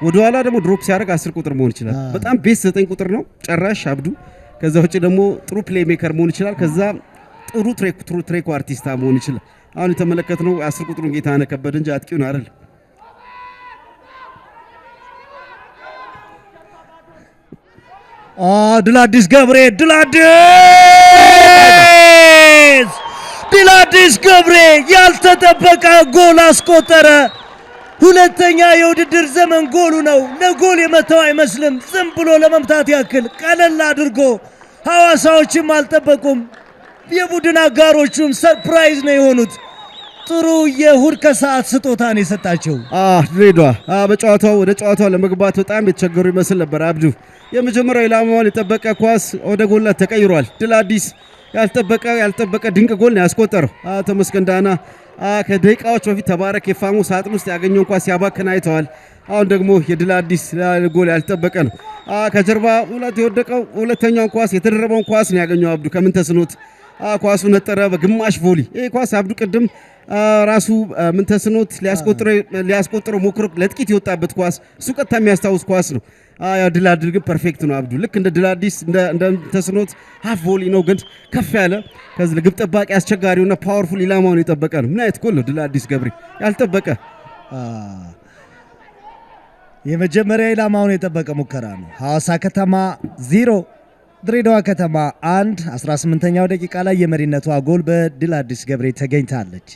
ወደ ኋላ ደግሞ ድሮፕ ሲያደርግ 10 ቁጥር መሆን ይችላል። በጣም ቤስ 9 ቁጥር ነው ጨራሽ አብዱ። ከዛ ውጪ ደግሞ ጥሩ ፕሌይ ሜከር መሆን ይችላል። ከዛ ጥሩ ትሬክ አርቲስታ መሆን ይችላል። አሁን የተመለከትነው 10 ቁጥሩን ጌታነህ ከበደ እንጂ አጥቂውን አይደል።
ድላዲስ ገብሬ ድላዲስ ገብሬ ያልተጠበቀ ጎል አስቆጠረ። ሁለተኛ የውድድር ዘመን ጎሉ ነው። ለጎል የመተው አይመስልም። ዝም ብሎ ለመምታት ያክል ቀለል አድርጎ ሐዋሳዎችም አልጠበቁም። የቡድን አጋሮቹም ሰርፕራይዝ ነው የሆኑት። ጥሩ የእሁድ ከሰዓት ስጦታን የሰጣቸው
ድሬዳዋ በጨዋታው ወደ ጨዋታው ለመግባት በጣም የተቸገሩ ይመስል ነበር። አብዱ የመጀመሪያው ኢላማውን የጠበቀ ኳስ ወደ ጎልነት ተቀይሯል። ድላዲስ ያልጠበቀ ድንቅ ጎል ነው ያስቆጠረው። ተመስገን ዳና ከደቂቃዎች በፊት ተባረክ የፋሙ ሳጥን ውስጥ ያገኘውን ኳስ ያባከን አይተዋል። አሁን ደግሞ የድላዲስ ጎል ያልጠበቀ ነው። ከጀርባ የወደቀው ሁለተኛውን ኳስ የተደረበውን ኳስ ነው ያገኘው አብዱ ከምንተስኖት ኳሱ ነጠረ በግማሽ ቮሊ። ይሄ ኳስ አብዱ ቅድም ራሱ ምንተስኖት ሊያስቆጥረው ሞክሮ ለጥቂት የወጣበት ኳስ እሱ ቀጥታ የሚያስታውስ ኳስ ነው። ያው ድላድል ግን ፐርፌክት ነው አብዱ። ልክ እንደ ድላዲስ እንደ ምንተስኖት ሃፍ ቮሊ ነው ግን ከፍ ያለ ከዚህ ለግብ ጠባቂ አስቸጋሪውና ፓወርፉል ኢላማውን የጠበቀ ነው። ምን አይነት ጎል ነው ድላዲስ ገብሬ ያልጠበቀ
የመጀመሪያ ኢላማውን የጠበቀ ሙከራ ነው። ሐዋሳ ከተማ 0 ድሬዳዋ ከተማ 1 18ኛው ደቂቃ ላይ የመሪነቷ ጎል በድላዲስ ገብሬ ተገኝታለች።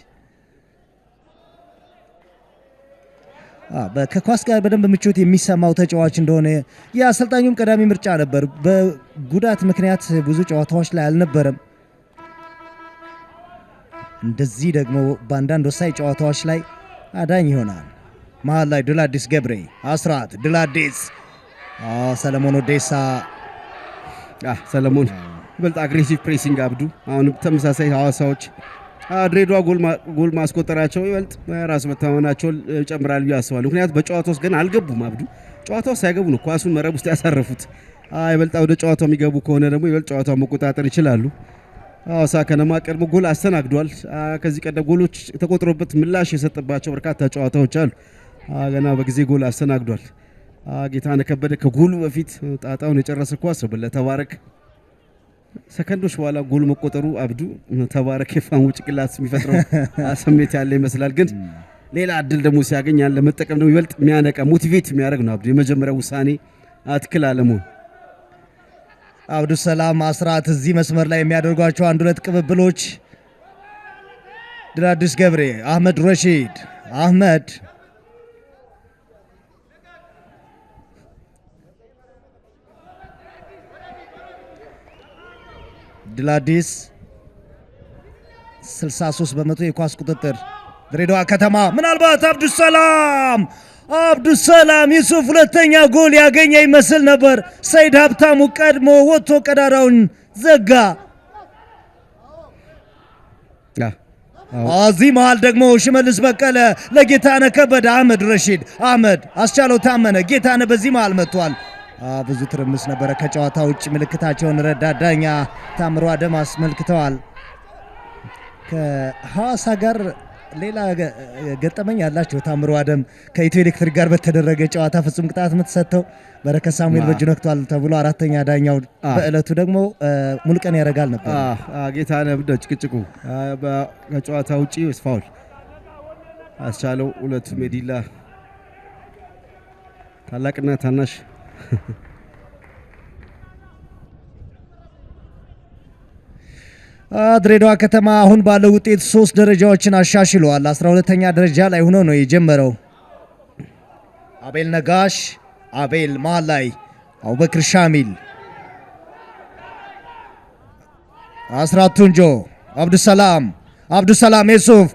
ከኳስ ጋር በደንብ ምቾት የሚሰማው ተጫዋች እንደሆነ የአሰልጣኙም ቀዳሚ ምርጫ ነበር። በጉዳት ምክንያት ብዙ ጨዋታዎች ላይ አልነበረም። እንደዚህ ደግሞ በአንዳንድ ወሳኝ ጨዋታዎች ላይ አዳኝ ይሆናል። መሀል ላይ ድላዲስ ገብሬ አስራት ድላዲስ ሰለሞን ኦዴሳ
ሰለሞን ይበልጥ አግሬሲቭ ፕሬሲንግ አብዱ። አሁንም ተመሳሳይ ሐዋሳዎች ድሬዳዋ ጎል ማስቆጠራቸው ይበልጥ ራስ መተማመናቸው ይጨምራል ብዬ አስባለሁ። ምክንያቱም በጨዋታው ውስጥ ግን አልገቡም አብዱ። ጨዋታው ሳይገቡ ነው ኳሱን መረብ ውስጥ ያሳረፉት። ይበልጥ ወደ ጨዋታው የሚገቡ ከሆነ ደግሞ ይበልጥ ጨዋታው መቆጣጠር ይችላሉ። ሐዋሳ ከነማ ቀድሞ ጎል አስተናግዷል። ከዚህ ቀደም ጎሎች ተቆጥሮበት ምላሽ የሰጠባቸው በርካታ ጨዋታዎች አሉ። ገና በጊዜ ጎል አስተናግዷል። ጌታነህ ከበደ ከጎሉ በፊት ጣጣውን የጨረሰ ኳስ ነው ለተባረክ ሰከንዶች በኋላ ጎል መቆጠሩ አብዱ ተባረክ የፋሙ ጭቅላት የሚፈጥረው ስሜት ያለ ይመስላል። ግን ሌላ እድል ደግሞ ሲያገኝ ያለ መጠቀም ደግሞ ይበልጥ የሚያነቃ ሞቲቬት የሚያደርግ ነው አብዱ። የመጀመሪያው ውሳኔ አትክል አለመሆን።
አብዱ ሰላም አስራት እዚህ መስመር ላይ የሚያደርጓቸው አንድ ሁለት ቅብብሎች ድላዲስ ገብሬ አህመድ ረሺድ አህመድ ድላዲስ 63 በመቶ የኳስ ቁጥጥር። ድሬዳዋ ከተማ ምናልባት አብዱሰላም ዩሱፍ ሁለተኛ ጎል ያገኘ ይመስል ነበር። ሰይድ ሀብታሙ ቀድሞ ወጥቶ ቀዳዳውን ዘጋ። እዚህ መሃል ደግሞ ሽመልስ በቀለ ለጌታነህ ከበደ አህመድ ረሺድ አህመድ አስቻለው ታመነ ጌታነህ በዚህ መሃል መጥቷል። ብዙ ትርምስ ነበረ። ከጨዋታ ውጭ ምልክታቸውን ረዳት ዳኛ ታምሮ አደም አስመልክተዋል። ከሐዋሳ ጋር ሌላ ገጠመኝ ያላቸው ታምሮ አደም ከኢትዮ ኤሌክትሪክ ጋር በተደረገ ጨዋታ ፍጹም ቅጣት ምት ሰጥተው በረከት ሳሙኤል በእጁ ነክቷል ተብሎ አራተኛ ዳኛው በእለቱ ደግሞ ሙልቀን ያረጋል ነበር።
ጌታነህ ብደ ጭቅጭቁ ከጨዋታ ውጪ ፋውል አስቻለው ሁለቱ ሜዲላ ታላቅና ታናሽ
ድሬዳዋ ከተማ አሁን ባለው ውጤት 3 ደረጃዎችን አሻሽሏል። 12ኛ ደረጃ ላይ ሆኖ ነው የጀመረው። አቤል ነጋሽ አቤል መሃል ላይ አቡበክር ሻሚል አስራት ቱንጆ አብዱሰላም የሱፍ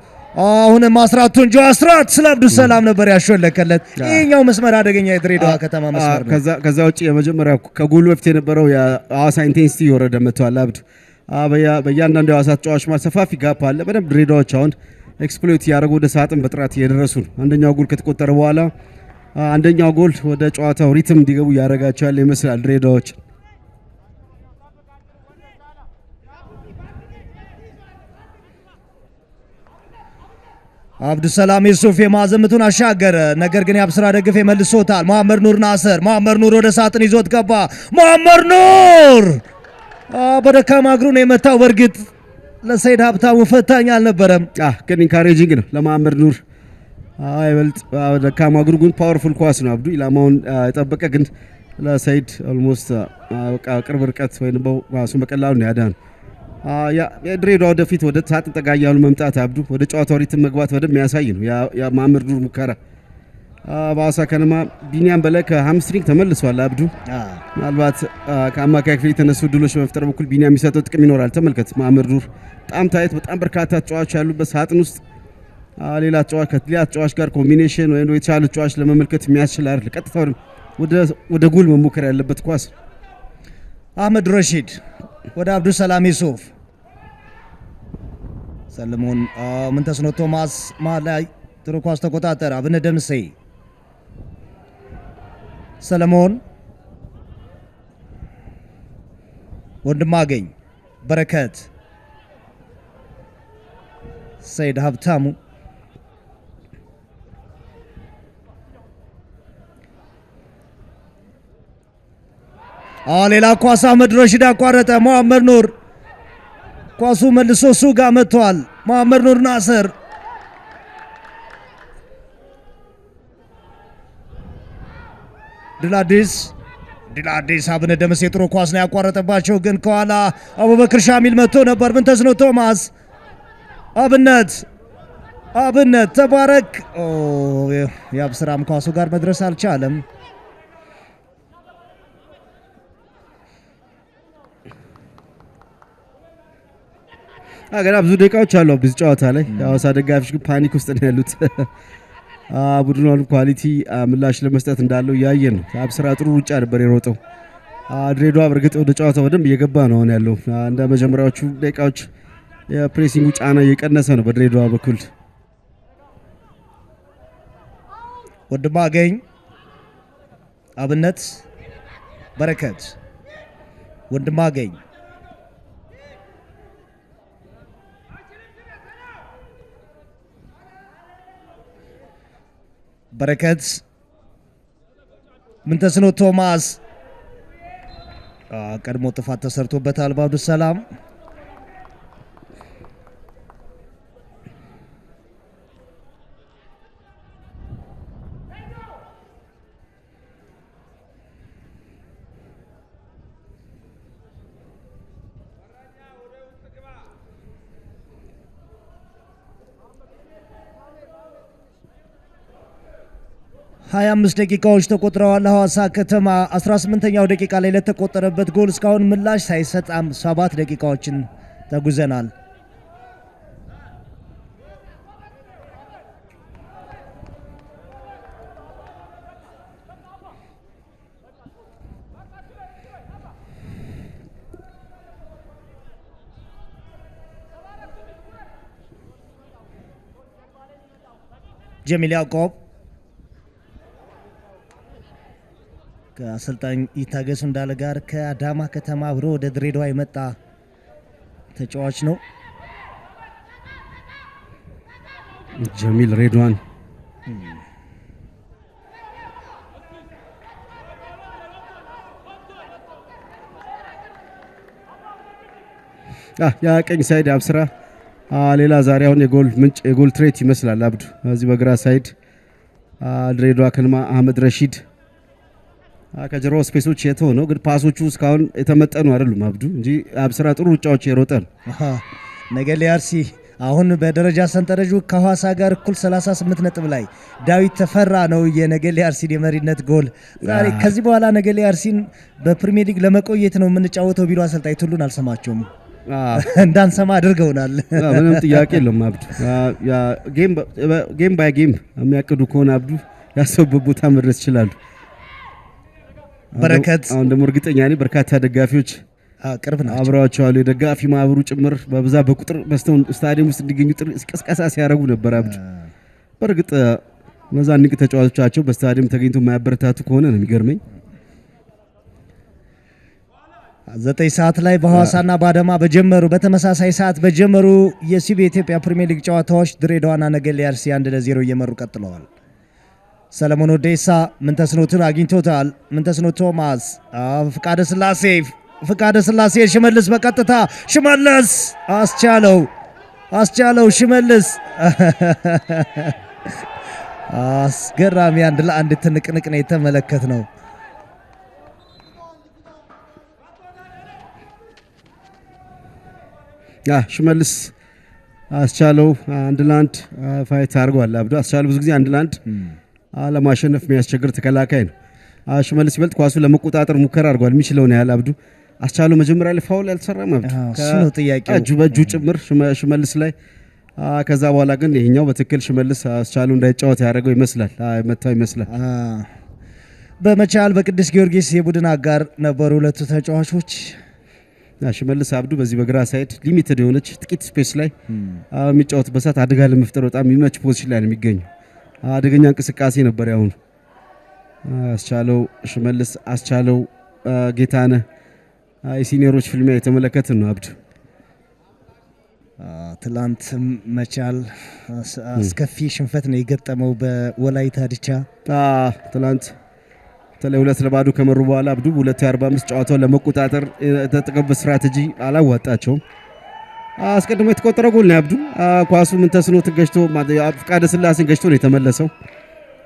አሁንም አስራት ቱንጆ ስለ አብዱሰላም ነበር ያሾለከለት። ይሄኛው መስመር አደገኛ የድሬዳዋ ከተማ መስመር ነው።
ከዛ ውጪ የመጀመሪያው ከጎሉ በፊት የነበረው የሐዋሳ ኢንቴንሲቲ ወረደ መጥቷል አብዱ። በእያንዳንዱ የሐዋሳ ተጫዋች ማለት ሰፋፊ ጋፕ አለ። በደንብ ድሬዳዎች አሁን ኤክስፕሎይት እያደረጉ ወደ ሳጥን በጥራት እየደረሱ ነው። አንደኛው ጎል ከተቆጠረ በኋላ አንደኛው ጎል ወደ ጨዋታው ሪትም እንዲገቡ እያደረጋቸው ያለ ይመስላል ድሬዳዎች።
አብዱሰላም ዩሱፍ የማዘምቱን አሻገረ። ነገር ግን የአብስራ ደግፌ መልሶታል። መሐመድ ኑር ናስር፣ መሐመድ ኑር ወደ ሳጥን ይዞት ገባ። መሐመድ ኑር በደካማ እግሩ ነው የመታው። በእርግጥ ለሰይድ ሀብታሙ ፈታኝ አልነበረም፣
ግን ኢንካሬጂንግ ነው ለመሐመድ ኑር። ይበልጥ ደካማ እግሩ ግን ፓወርፉል ኳስ ነው አብዱ። ኢላማውን የጠበቀ ግን ለሰይድ ኦልሞስት ቅርብ ርቀት ወይ ራሱ በቀላሉ ነው ያዳነው። የድሬዳዋ ወደፊት ወደ ሳጥን ጠጋ እያሉ መምጣት አብዱ ወደ ጨዋታው ሪትም መግባት በደንብ የሚያሳይ ነው የመሐመድ ኑር ሙከራ። በሐዋሳ ከነማ ቢኒያም በላይ ከሃምስትሪንግ ተመልሷል አብዱ። ምናልባት ከአማካይ ክፍል የተነሱ ድሎች በመፍጠር በኩል ቢኒያም የሚሰጠው ጥቅም ይኖራል። ተመልከት መሐመድ ኑር በጣም ታይት፣ በጣም በርካታ ተጫዋቾች ያሉበት ሳጥን ውስጥ ሌላ ተጫዋች ጋር ኮምቢኔሽን ወይ የተሻለ ተጫዋች ለመመልከት የሚያስችል አይደል። ቀጥታ ወደ ጎል መሞከር ያለበት ኳስ።
አህመድ ረሺድ ወደ አብዱሰላም ዩሱፍ፣ ሰለሞን ምንተስኖት ቶማስ መሀል ላይ ጥሩ ኳስ ተቆጣጠረ። አብነት ደምሴ፣ ሰለሞን ወንድማገኝ፣ በረከት፣ ሰይድ ሀብታሙ ሌላ ኳስ አህመድ ረሺድ አቋረጠ። መሐመድ ኑር ኳሱ መልሶ እሱ ጋር መጥቷል። መሐመድ ኑር ናስር ድላዲስ አብነት ደምሴ ጥሩ ኳስ ነው ያቋረጠባቸው፣ ግን ከኋላ አቡበክር ሻሚል መጥቶ ነበር። ምን ተስኖት ቶማስ፣ አብነት ተባረክ። የአብስራም ኳሱ ጋር መድረስ አልቻለም።
ገና ብዙ ደቂቃዎች አሉ ብዙ ጨዋታ ላይ። የሐዋሳ ደጋፊዎች ግን ፓኒክ ውስጥ ነው ያሉት። ቡድኑ ኳሊቲ ምላሽ ለመስጠት እንዳለው እያየን ነው። አብስራ ጥሩ ሩጫ ነበር የሮጠው። ድሬዳዋ በእርግጥ ወደ ጨዋታው በደንብ እየገባ ነው አሁን ያለው። እንደ መጀመሪያዎቹ ደቂቃዎች የፕሬሲንጉ ጫና እየቀነሰ ነው በድሬዳዋ በኩል።
ወንድማገኝ፣ አብነት፣ በረከት፣ ወንድማገኝ፣ በረከት፣ ምንተስኖት ቶማስ ቀድሞ ጥፋት ተሰርቶበታል በአብዱሰላም። ሀያ 25 ደቂቃዎች ተቆጥረዋል። ሐዋሳ ከተማ 18ኛው ደቂቃ ላይ ለተቆጠረበት ጎል እስካሁን ምላሽ ሳይሰጥ 7 ደቂቃዎችን ተጉዘናል። ጀሚል ያዕቆብ ከአሰልጣኝ ይታገሱ እንዳለ ጋር ከአዳማ ከተማ አብሮ ወደ ድሬዳዋ የመጣ ተጫዋች ነው።
ጀሚል ሬድዋን የቀኝ ሳይድ አብስራ ሌላ ዛሬ አሁን የጎል ምንጭ የጎል ትሬት ይመስላል አብዱ። እዚህ በግራ ሳይድ ድሬዳዋ ከነማ አህመድ ረሺድ ከጀርባው ስፔሶች የተሆነው ግን ፓሶቹ እስካሁን የተመጠኑ አይደሉም አብዱ እንጂ አብስራ ጥሩ ሩጫዎች የሮጠ ነው።
ነገሌ አርሲ አሁን በደረጃ ሰንጠረዡ ከሐዋሳ ጋር እኩል 38 ነጥብ ላይ ዳዊት ተፈራ ነው የነገሌ አርሲን የመሪነት ጎል ዛሬ። ከዚህ በኋላ ነገሌ አርሲን በፕሪሚየር ሊግ ለመቆየት ነው የምንጫወተው ቢሉ አሰልጣኝ ቱሉን አልሰማቸውም፣ እንዳንሰማ አድርገውናል።
ምንም ጥያቄ የለም አብዱ። ጌም ባይ ጌም የሚያቅዱ ከሆነ አብዱ ያሰቡበት ቦታ መድረስ ይችላሉ።
በረከት
አሁን ደግሞ እርግጠኛ ነኝ በርካታ ደጋፊዎች
ቅርብ ናቸው
አብረዋቸው አሉ። የደጋፊ ማህበሩ ጭምር በብዛት በቁጥር በስተው ስታዲየም ውስጥ እንዲገኙ ቅስቀሳ ሲያደርጉ ነበር አብዱ። በእርግጥ እነዛ ንቅ ተጫዋቾቻቸው በስታዲየም ተገኝቶ የማያበረታቱ ከሆነ ነው የሚገርመኝ።
9 ሰዓት ላይ በሐዋሳና በአዳማ በተመሳሳይ ሰዓት በጀመሩ የሲቢ ኢትዮጵያ ፕሪሚየር ሊግ ጨዋታዎች ድሬዳዋና ነገሌ አርሲ 1-0 እየመሩ ቀጥለዋል። ሰለሞን ኦዴሳ ምንተስኖትን አግኝቶታል። ምንተስኖት ቶማስ ፍቃደ ስላሴ ሽመልስ በቀጥታ ሽመልስ አስቻለው ሽመልስ አስገራሚ 1-1 ትንቅንቅ ነው የተመለከት ነው።
ሽመልስ አስቻለው 1-1 ፋይት አድርጓል። አብዱ አስቻለው ብዙ ጊዜ 1-1 ለማሸነፍ የሚያስቸግር ተከላካይ ነው። ሽመልስ ይበልጥ ኳሱ ለመቆጣጠር ሙከራ አድርጓል የሚችለው ነው ያለ አብዱ። አስቻለው መጀመሪያ ላይ ፋውል ያልተሰራም አብዱ እጁ በእጁ ጭምር ሽመልስ ላይ ከዛ በኋላ ግን ይሄኛው በትክክል ሽመልስ አስቻለው እንዳይጫወት ያደረገው ይመስላል መታው ይመስላል።
በመቻል በቅዱስ ጊዮርጊስ የቡድን አጋር ነበሩ ሁለቱ ተጫዋቾች።
ሽመልስ አብዱ በዚህ በግራ ሳይድ ሊሚትድ የሆነች ጥቂት ስፔስ ላይ የሚጫወትበት ሰዓት አደጋ ለመፍጠር በጣም የሚመች ፖዚሽን ላይ ነው የሚገኘው። አደገኛ እንቅስቃሴ ነበር ያሁን። አስቻለው ሽመልስ አስቻለው ጌታነህ የሲኒየሮች ፍልሚያ የተመለከትን ነው አብዱ።
ትላንት መቻል አስከፊ ሽንፈት ነው የገጠመው በወላይታ ዲቻ።
ትላንት ተለ 2-0 ከመሩ በኋላ አብዱ 245 ጨዋታውን ለመቆጣጠር የተጠቀመበት ስትራቴጂ አላዋጣቸውም። አስቀድሞ የተቆጠረ ጎል ነው አብዱ። ኳሱ ምንተስኖት ገጭቶ ፍቃደ ስላሴን ገጭቶ ነው የተመለሰው።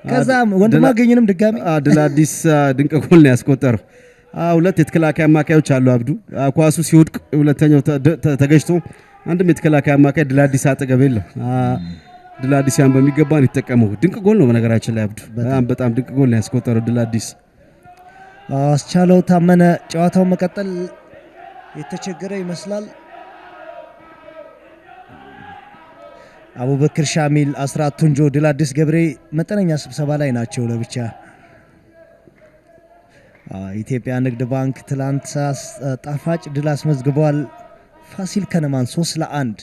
ከዛም ወንድማገኝንም ድጋሚ
ድል አዲስ ድንቅ ጎል ነው ያስቆጠረው። ሁለት የተከላካይ አማካዮች አሉ አብዱ። ኳሱ ሲወድቅ ሁለተኛው ተገጭቶ አንድም የተከላካይ አማካይ ድል አዲስ አጠገብ የለም። ድል አዲስ ያን በሚገባ ነው የተጠቀመው። ድንቅ ጎል ነው በነገራችን ላይ አብዱ። በጣም ድንቅ ጎል ነው ያስቆጠረው ድል አዲስ።
አስቻለው ታመነ ጨዋታውን መቀጠል የተቸገረ ይመስላል። አቡበክር ሻሚል አስራት ቱንጆ ድል አዲስ ገብሬ መጠነኛ ስብሰባ ላይ ናቸው ለብቻ። ኢትዮጵያ ንግድ ባንክ ትላንት ጣፋጭ ድል አስመዝግቧል። ፋሲል ከነማን 3-1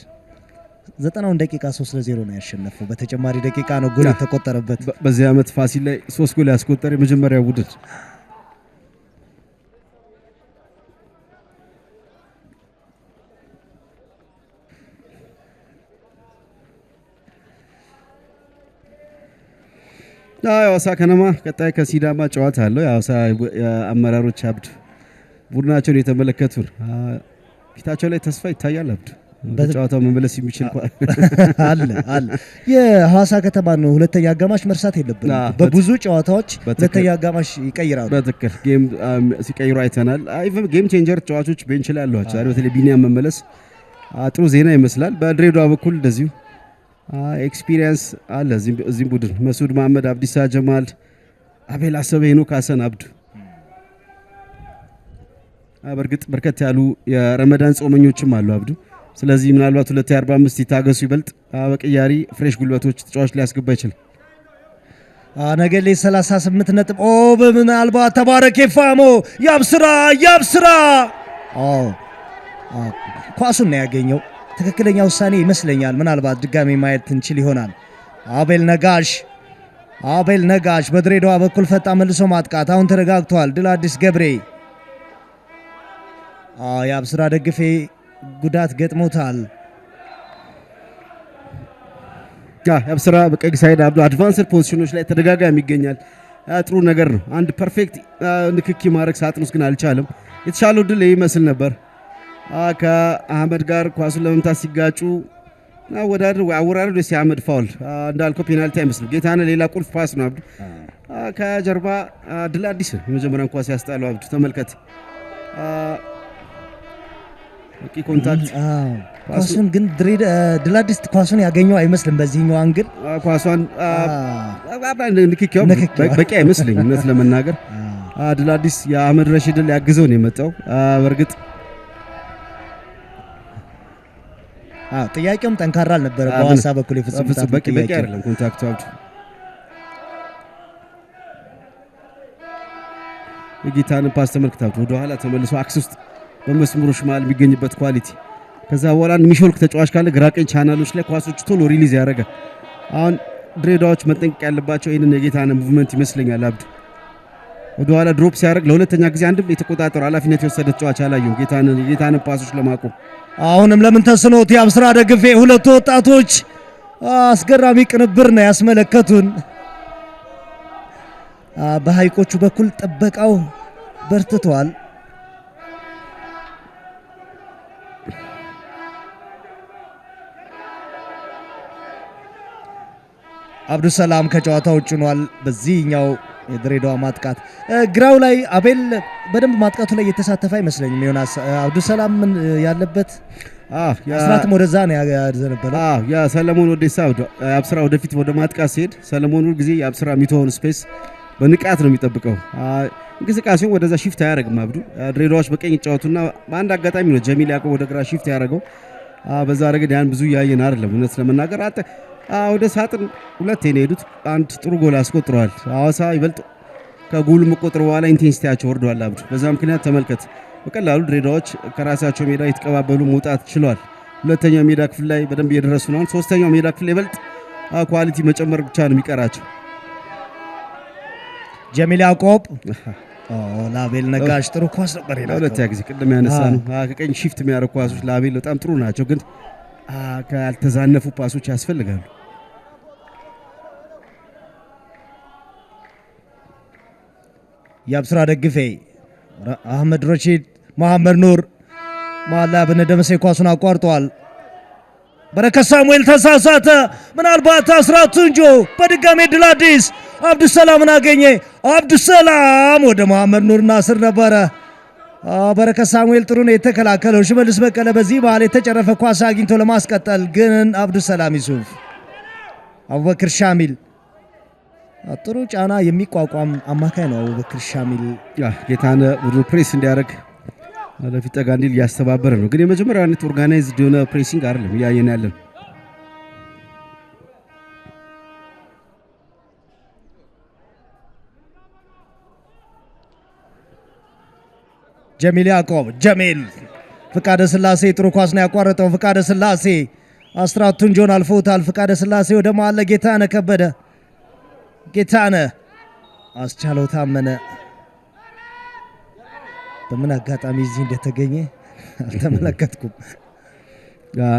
90ውን ደቂቃ 3-0 ነው ያሸነፈው። በተጨማሪ ደቂቃ ነው ጎል የተቆጠረበት።
በዚህ ዓመት ፋሲል ላይ 3 ጎል ያስቆጠረ የመጀመሪያው ቡድን። ሐዋሳ ከነማ ቀጣይ ከሲዳማ ጨዋታ አለው። የሐዋሳ አመራሮች አብዱ ቡድናቸውን የተመለከቱ ፊታቸው ላይ ተስፋ ይታያል አብዱ። በጨዋታው መመለስ የሚችል
አለ። የሐዋሳ ከተማ ነው ሁለተኛ አጋማሽ መርሳት የለብንም። በብዙ ጨዋታዎች ሁለተኛ አጋማሽ ይቀይራሉ።
በትክክል ጌም ሲቀይሩ አይተናል። ኢቨን ጌም ቼንጀር ተጫዋቾች ቤንች ላይ አሏቸው። በተለይ ቢኒያም መመለስ ጥሩ ዜና ይመስላል። በድሬዳዋ በኩል እንደዚሁ ኤክስፒሪየንስ አለ እዚህም ቡድን መስዑድ መሐመድ፣ አብዲሳ ጀማል፣ አቤል አሰበ፣ ሄኖክ ሀሰን አብዱ። በእርግጥ በርከት ያሉ የረመዳን ጾመኞችም አሉ አብዱ። ስለዚህ ምናልባት 245 ይታገሱ ይበልጥ በቅያሪ ፍሬሽ ጉልበቶች ተጫዋች ሊያስገባ ይችላል።
ነገሌ 38 ነጥብ በምናልባት ተባረክ ፋሞ ያብስራ ኳሱን ነው ያገኘው። ትክክለኛ ውሳኔ ይመስለኛል። ምናልባት ድጋሚ ማየት እንችል ይሆናል። አቤል ነጋሽ በድሬዳዋ በኩል ፈጣ መልሶ ማጥቃት አሁን ተረጋግቷል። ድል አዲስ ገብሬ የአብስራ ደግፌ ጉዳት ገጥሞታል።
የአብስራ በቀኝ ሳይድ አብዱ አድቫንስድ ፖዚሽኖች ላይ ተደጋጋሚ ይገኛል። ጥሩ ነገር ነው። አንድ ፐርፌክት ንክኪ ማድረግ ሳጥን ውስጥ ግን አልቻለም። የተሻለው ድል ይመስል ነበር። ከአህመድ ጋር ኳሱን ለመምታት ሲጋጩ አወራረዱ የአህመድ ፋውል እንዳልከው ፔናልቲ አይመስልም። ጌታነህ ሌላ ቁልፍ ፓስ ነው አብዱ። ከጀርባ ድል አዲስ የመጀመሪያን ኳስ ያስጣለው አብዱ ተመልከት። ኮንታክት
ኳሱን ግን ድል አዲስ ኳሱን ያገኘው አይመስልም። በዚህኛው አንግል
ኳሷን ንክኪው በቂ አይመስልኝ እውነት ለመናገር። ድል አዲስ የአህመድ ረሺድን ሊያግዘው ነው የመጣው። በእርግጥ
ጥያቄውም ጠንካራ አልነበረ። በሐዋሳ በኩል የፍጹም
በቂ አይደለም ኮንታክቱ አብዱ። የጌታነህ ፓስ ተመልክታችሁ ወደ ኋላ ተመልሶ አክስ ውስጥ በመስመሮች መሃል የሚገኝበት ኳሊቲ። ከዛ በኋላ የሚሾልክ ተጫዋች ካለ ግራቀኝ ቻናሎች ላይ ኳሶች ቶሎ ሪሊዝ ያደርጋል። አሁን ድሬዳዎች መጠንቀቅ ያለባቸው ይህንን የጌታነህ ሙቭመንት ይመስለኛል አብዱ። ወደ ኋላ ድሮፕ ሲያደርግ ለሁለተኛ ጊዜ አንድም የተቆጣጠሩ ኃላፊነት የወሰደ ተጫዋች አላየሁም። ጌታነህ ፓሶች ለማቆም
አሁንም ለምን ተስኖት የአብስራ ደግፌ ሁለቱ ወጣቶች አስገራሚ ቅንብር ነው ያስመለከቱን። በሐይቆቹ በኩል ጥበቃው በርትቷል። አብዱሰላም ከጨዋታ ውጭ ሆኗል። በዚህኛው የድሬዳዋ ማጥቃት ግራው ላይ አቤል በደንብ ማጥቃቱ ላይ የተሳተፈ አይመስለኝም። ዮናስ አብዱሰላም ያለበት አስራትም ወደዛ ነው ያዘነበለው።
ያ ሰለሞን ወዴሳ አብስራ ወደፊት ወደ ማጥቃት ሲሄድ ሰለሞን ሁሉ ጊዜ የአብስራ የሚተውን ስፔስ በንቃት ነው የሚጠብቀው። እንቅስቃሴውን ወደዛ ሺፍት አያደርግም። አብዱ ድሬዳዎች በቀኝ ይጫወቱና በአንድ አጋጣሚ ነው ጀሚል ያዕቆብ ወደ ግራ ሺፍት ያደረገው። በዛ ረገድ ያን ብዙ ያየን አይደለም እውነት ለመናገር ወደ ሳጥን ሁለት ነው የሄዱት። አንድ ጥሩ ጎል አስቆጥረዋል። ሐዋሳ ይበልጥ ከጎሉ መቆጠር በኋላ ኢንቴንሲቲያቸው ወርዷል። አብዱ በዛ ምክንያት ተመልከት በቀላሉ ድሬዳዎች ከራሳቸው ሜዳ የተቀባበሉ መውጣት ችሏል። ሁለተኛው ሜዳ ክፍል ላይ በደንብ እየደረሱ ነው። ሶስተኛው ሜዳ ክፍል ይበልጥ ኳሊቲ መጨመር ብቻ ነው የሚቀራቸው።
ጀሚል ያዕቆብ ለአቤል ነጋሽ ጥሩ ኳስ ነበር።
ሁለተኛ ጊዜ ቅድም ያነሳ ነው ከቀኝ ሺፍት የሚያደርጉ ኳሶች ለአቤል በጣም ጥሩ ናቸው፣ ግን ካልተዛነፉ ፓሶች ያስፈልጋሉ።
የአብስራ ደግፌ አህመድ ረሺድ መሐመድ ኑር ማላ በነደመሴ ኳሱን አቋርጧል። በረከት ሳሙኤል ተሳሳተ። ምናልባት አስራት ቱንጆ በድጋሜ ድል አዲስ አብዱሰላምን አገኘ። አብዱሰላም ወደ መሐመድ ኑር ናስር ነበረ። በረከት ሳሙኤል ጥሩ ነው የተከላከለው። ሽመልስ በቀለ በዚህ መሃል የተጨረፈ ኳስ አግኝቶ ለማስቀጠል ግን አብዱሰላም ዩሱፍ አቡበክር ሻሚል ጥሩ ጫና የሚቋቋም አማካይ ነው። አቡበክር ሻሚል
ጌታነህ ቡድኑ ፕሬስ እንዲያደርግ ወደፊት ጠጋ እንዲል እያስተባበረ ነው፣ ግን የመጀመሪያው አይነት ኦርጋናይዝድ የሆነ ፕሬሲንግ አይደለም እያየን ያለን።
ጀሚል ያዕቆብ ጀሚል ፍቃደ ስላሴ ጥሩ ኳስ ነው ያቋረጠው። ፍቃደ ስላሴ አስራት ቱንጆን አልፎታል። ፍቃደ ስላሴ ወደ መሃል ጌታነህ ከበደ ጌታነህ አስቻለው ታመነ በምን አጋጣሚ እዚህ እንደተገኘ አልተመለከትኩም።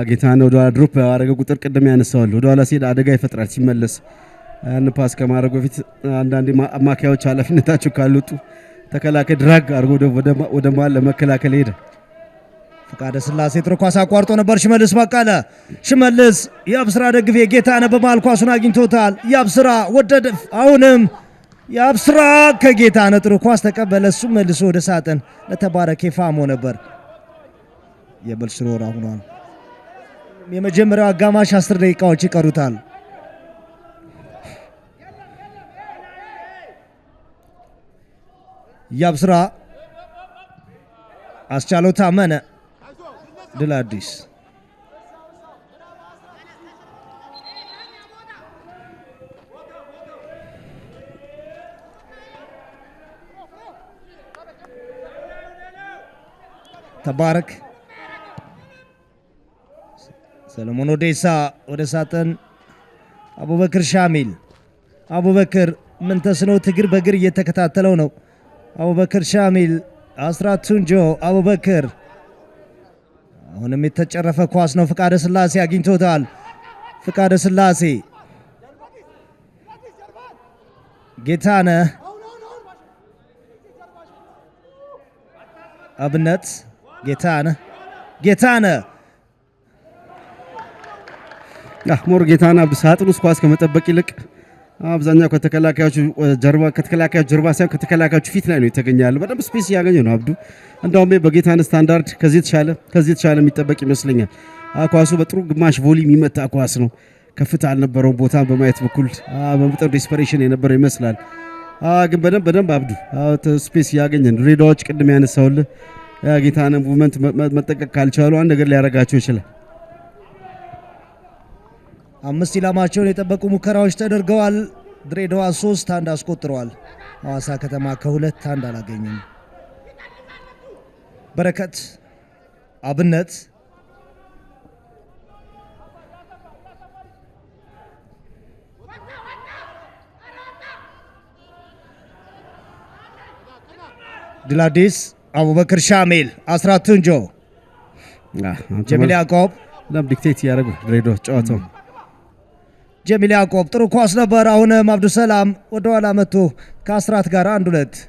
ጌታነህ ወደ ኋላ ድሮፕ ያደረገ ቁጥር ቅድም ያነሳዋል። ወደ ኋላ ሲሄድ አደጋ ይፈጥራል። ሲመለስ ያን ፓስ ከማድረግ በፊት አንዳንዴ አማካዮች ኃላፊነታቸው ካልወጡ ተከላካይ ድራግ አድርጎ ወደ መሃል ለመከላከል ሄደ።
ፍቃደ ስላሴ ጥሩ ኳስ አቋርጦ ነበር። ሽመልስ በቀለ ሽመልስ የአብስራ ደግፌ ጌታነህ በመሃል ኳሱን አግኝቶታል። የአብስራ ወደደ። አሁንም የአብስራ ከጌታነህ ጥሩ ኳስ ተቀበለ። እሱ መልሶ ወደ ሳጥን ለተባረከ ፋሞ ነበር። የመልስ ሮራ ሆኗል። የመጀመሪያው አጋማሽ 10 ደቂቃዎች ይቀሩታል። የአብስራ አስቻለው ታመነ ድል አዲስ ተባረክ ሰለሞን ወዴሳ ወደ ሳጥን አቡበክር ሻሚል አቡበክር ምን ተስኖት እግር በእግር እየተከታተለው ነው። አቡበክር ሻሚል አስራት ቱንጆ አቡበክር አሁንም የተጨረፈ ኳስ ነው። ፍቃደ ስላሴ አግኝቶታል። ፍቃደ ስላሴ ጌታነህ አብነት ጌታነህ
ሞር ጌታነህ አብዱ ሳጥን ውስጥ ኳስ ከመጠበቅ ይልቅ አብዛኛው ከተከላካዮቹ ጀርባ ሳይሆን ከተከላካዮቹ ፊት ላይ ነው የተገኛለ። በደንብ ስፔስ እያገኘ ነው አብዱ። እንደውም በጌታነህ ስታንዳርድ ከዚህ የተሻለ የሚጠበቅ ይመስለኛል። ኳሱ በጥሩ ግማሽ ቮሊ የሚመታ ኳስ ነው። ከፍታ አልነበረው ቦታ በማየት በኩል በመጠኑ ዴስፐሬሽን የነበረው ይመስላል። ግን በደንብ አብዱ ስፔስ እያገኘ ነው። ድሬዳዎች ቅድም ያነሳውልህ ጌታነህ ሙቭመንት መጠቀቅ ካልቻሉ አንድ ነገር ሊያረጋቸው ይችላል።
5 ኢላማቸውን የጠበቁ ሙከራዎች ተደርገዋል። ድሬዳዋ 3-1 አስቆጥረዋል። ሐዋሳ ከተማ ከ2-1 አላገኘም። በረከት አብነት ድላዲስ አቡበክር ሻሚል አስራት ቱንጆ ጀሚል ያዕቆብ
ዲክቴት ያደረጉ ድሬዳዋ ጨዋታው
ጀሚል ያዕቆብ ጥሩ ኳስ ነበር። አሁንም አብዱሰላም ወደ ኋላ መጥቶ ከአስራት ጋር 1-2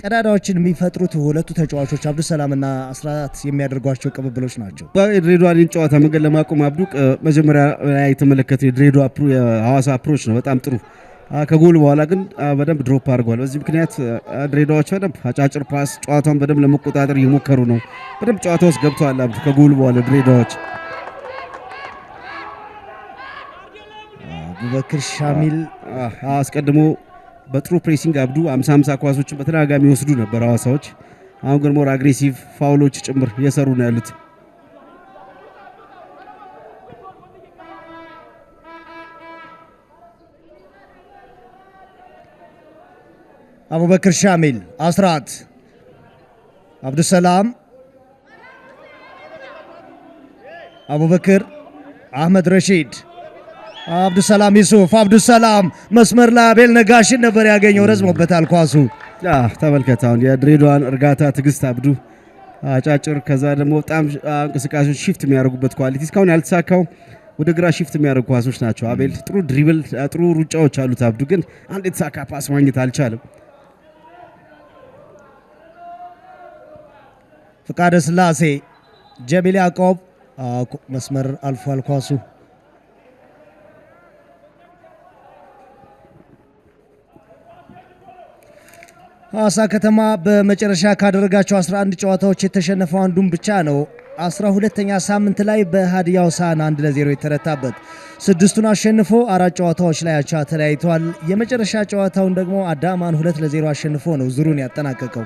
ቀዳዳዎችን የሚፈጥሩት ሁለቱ ተጫዋቾች አብዱሰላምና አስራት የሚያደርጓቸው ቅብብሎች ናቸው።
በድሬዳዋን ጨዋታ መንገድ ለማቆም አብዱ መጀመሪያ ላይ የተመለከተው የድሬዳዋ የሐዋሳ አፕሮች ነው በጣም ጥሩ። ከጎል በኋላ ግን በደንብ ድሮፕ አድርጓል። በዚህ ምክንያት ድሬዳዎች በደንብ አጫጭር ፓስ ጨዋታውን በደንብ ለመቆጣጠር እየሞከሩ ነው። በደንብ ጨዋታ ውስጥ ገብተዋል አብዱ ከጎል በኋላ ድሬዳዎች።
አቡበክር ሻሚል
አስቀድሞ በጥሩ ፕሬሲንግ አብዱ 50-50 ኳሶችን በተደጋጋሚ ይወስዱ ነበር ሐዋሳዎች። አሁን ግን ሞር አግሬሲቭ ፋውሎች ጭምር እየሰሩ ነው ያሉት።
አቡበክር ሻሚል አስራት አብዱሰላም አቡበክር አህመድ ረሺድ አብዱሰላም ዩሱፍ አብዱሰላም መስመር ላይ አቤል ነጋሽን ነበር ያገኘው። ረዝሞበታል ኳሱ።
ተመልከት አሁን የድሬዳዋን እርጋታ ትግስት አብዱ አጫጭር ከዛ ደግሞ በጣም እንቅስቃሴዎች ሺፍት የሚያደርጉበት ኳሊቲ እስካሁን ያልተሳካው ወደ ግራ ሺፍት የሚያደርጉ ኳሶች ናቸው። አቤል ጥሩ ድሪብል ጥሩ ሩጫዎች አሉት። አብዱ ግን አንድ የተሳካ ፓስ ማግኘት አልቻለም።
ፍቃደ ስላሴ ጀሚል ያዕቆብ መስመር አልፏል ኳሱ። ሐዋሳ ከተማ በመጨረሻ ካደረጋቸው 11 ጨዋታዎች የተሸነፈው አንዱን ብቻ ነው። 12ኛ ሳምንት ላይ በሃዲያ ሆሳዕና 1-0 የተረታበት። 6ቱን አሸንፎ 4 ጨዋታዎች ላይ አቻ ተለያይቷል። የመጨረሻ ጨዋታውን ደግሞ አዳማን 2-0 አሸንፎ ነው ዙሩን ያጠናቀቀው።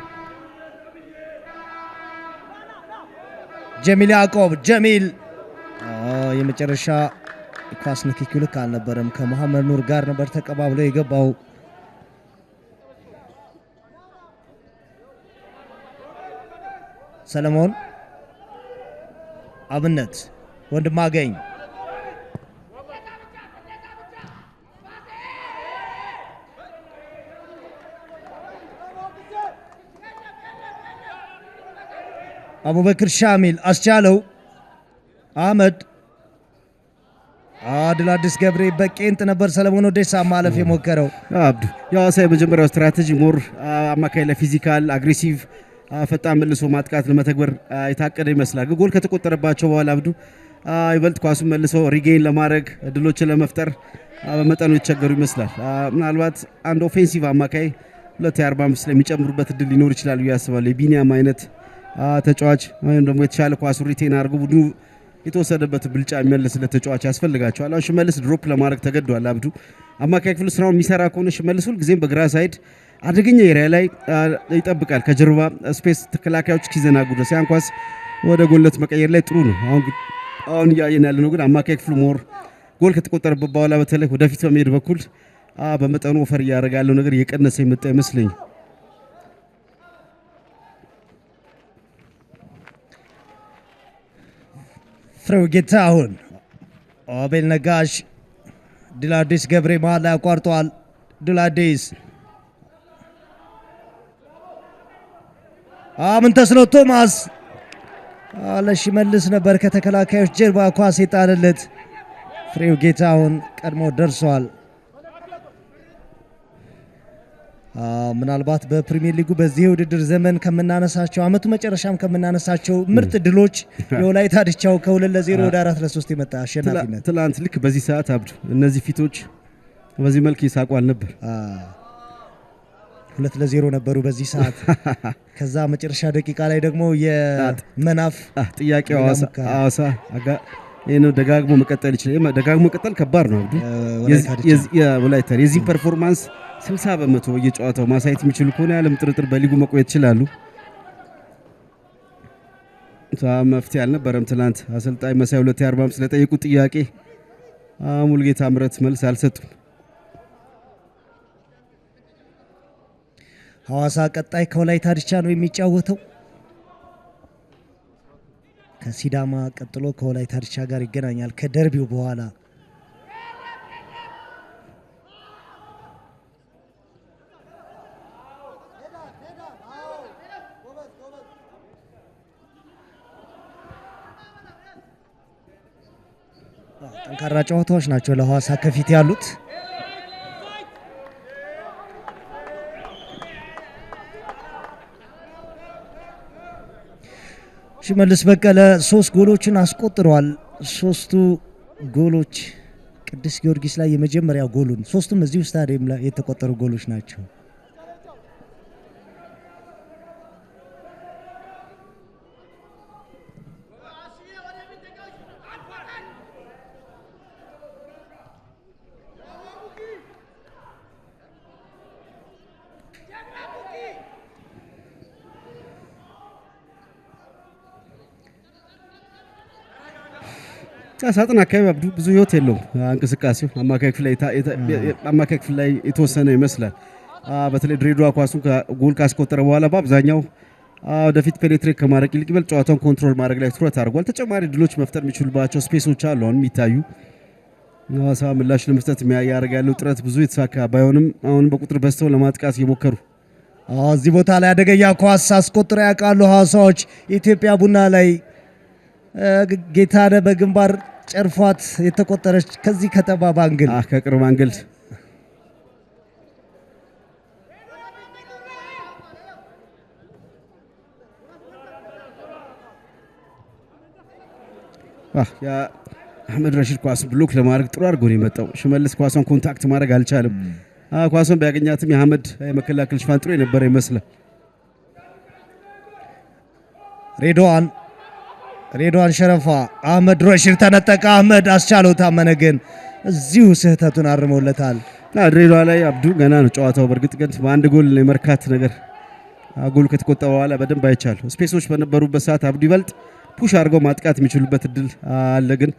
ጀሚል ያዕቆብ ጀሚል የመጨረሻ ኳስ ንክኪው ልክ አልነበረም። ከመሐመድ ኑር ጋር ነበር ተቀባብለው የገባው። ሰለሞን አብነት ወንድማገኝ አቡበክር ሻሚል አስቻለው አህመድ ድላዲስ ገብሬ በቄንጥ ነበር ሰለሞን ወዴሳ ማለፍ የሞከረው።
አብዱ የሐዋሳ የመጀመሪያው ስትራቴጂ ሞር አማካይ ለፊዚካል አግሬሲቭ ፈጣን መልሶ ማጥቃት ለመተግበር የታቀደ ይመስላል። ጎል ከተቆጠረባቸው በኋላ አብዱ ይበልጥ ኳሱን መልሶ ሪጌን ለማድረግ እድሎችን ለመፍጠር በመጠኑ የተቸገሩ ይመስላል። ምናልባት አንድ ኦፌንሲቭ አማካይ 245 ላይ የሚጨምሩበት እድል ሊኖር ይችላል ብዬ አስባለሁ። የቢኒያም አይነት ተጫዋች ወይም ደግሞ የተሻለ ኳሱ ሪቴን አድርጎ ቡድኑ የተወሰደበት ብልጫ የሚመልስለት ተጫዋች ያስፈልጋቸዋል። አሁን ሽመልስ ድሮፕ ለማድረግ ተገዷል። አብዱ አማካይ ክፍል ስራውን የሚሰራ ከሆነ ሽመልስ ሁልጊዜም በግራ ሳይድ አደገኛ ኤሪያ ላይ ይጠብቃል። ከጀርባ ስፔስ ተከላካዮች እስኪዘናጉ ድረስ ያን ኳስ ወደ ጎልነት መቀየር ላይ ጥሩ ነው። አሁን እያየን ያለ ነው ግን አማካይ ክፍሉ ሞር ጎል ከተቆጠረበት በኋላ በተለይ ወደፊት በመሄድ በኩል በመጠኑ ወፈር እያደረገ ያለው ነገር እየቀነሰ የመጣ ይመስለኝ።
ፍሬው ጌታሁን አቤል ነጋሽ ድላዲስ ገብሬ መሃል ላይ አቋርጧል። ድላዲስ ምን ተስኖት ቶማስ ለሽመልስ ነበር ከተከላካዮች ጀርባ ኳስ የጣለለት። ፍሬው ጌታሁን ቀድሞ ደርሷል። ምናልባት በፕሪሚየር ሊጉ በዚህ የውድድር ዘመን ከምናነሳቸው አመቱ መጨረሻም ከምናነሳቸው ምርጥ ድሎች የወላይታ ዲቻው ከ2-0 ወደ 4-3 የመጣ አሸናፊነት።
ትላንት ልክ በዚህ ሰዓት አብዱ እነዚህ ፊቶች በዚህ መልክ ይሳቋል ነበር።
2-0 ነበሩ በዚህ ሰዓት። ከዛ መጨረሻ ደቂቃ ላይ ደግሞ የመናፍ
ጥያቄው ሐዋሳ ይሄን ደጋግሞ መቀጠል ይችላል። ደጋግሞ መቀጠል ከባድ ነው አብዱ። የወላይታ የዚህ ፐርፎርማንስ 60% በየጨዋታው ማሳየት የሚችሉ ከሆነ ያለም ጥርጥር በሊጉ መቆየት ይችላሉ። መፍትሄ አልነበረም ትላንት አሰልጣኝ መሳይ 245 ስለጠየቁት ጥያቄ ሙልጌታ ምረት መልስ አልሰጡም።
ሐዋሳ ቀጣይ ከወላይታ ዲቻ ነው የሚጫወተው። ከሲዳማ ቀጥሎ ከወላይታ ዲቻ ጋር ይገናኛል ከደርቢው በኋላ። ጠንካራ ጨዋታዎች ናቸው ለሐዋሳ ከፊት ያሉት። ሽመልስ በቀለ 3 ጎሎችን አስቆጥሯል። 3ቱ ጎሎች ቅዱስ ጊዮርጊስ ላይ የመጀመሪያ ጎሉን 3ቱም እዚሁ ስታዲየም ላይ የተቆጠሩ ጎሎች ናቸው።
ሳጥን አካባቢ አብዱ ብዙ ህይወት የለውም እንቅስቃሴው አማካይ ክፍል ላይ የተወሰነ ይመስላል። በተለይ ድሬዳዋ ኳሱን ጎል ካስቆጠረ በኋላ በአብዛኛው ወደፊት ፔኔትሬት ከማድረግ ይልቅ ይበልጥ ጨዋታውን ኮንትሮል ማድረግ ላይ ትኩረት አድርጓል። ተጨማሪ ድሎች መፍጠር የሚችሉባቸው ስፔሶች አሉ አሁን የሚታዩ። ሐዋሳ ምላሽ ለመስጠት ያደርግ ያለው ጥረት ብዙ የተሳካ ባይሆንም አሁን በቁጥር በዝተው ለማጥቃት እየሞከሩ
እዚህ ቦታ ላይ አደገኛ ኳስ አስቆጥረው ያውቃሉ ሐዋሳዎች። ኢትዮጵያ ቡና ላይ ጌታነህ በግንባር ጨርፏት የተቆጠረች ከዚህ ከጠባብ አንግል
ከቅርብ አንግል አህመድ ረሺድ ኳስ ብሎክ ለማድረግ ጥሩ አድርጎ ነው የመጣው። ሽመልስ ኳሷን ኮንታክት ማድረግ አልቻለም። ኳሷን ቢያገኛትም የአህመድ የመከላከል ሽፋን ጥሩ የነበረ ይመስላል። ሬድዋን ሸረፋ አህመድ ረሺድ ተነጠቀ። አህመድ አስቻለው ታመነ ግን እዚሁ ስህተቱን አርመውለታል። ድሬዳዋ ላይ አብዱ ገና ነው ጨዋታው። በእርግጥ ግን በአንድ ጎል የመርካት ነገር ጎል ከተቆጠረ በኋላ በደንብ አይቻለሁ። ስፔሶች በነበሩበት ሰዓት አብዱ ይበልጥ ፑሽ አድርገው ማጥቃት የሚችሉበት እድል አለ። ግን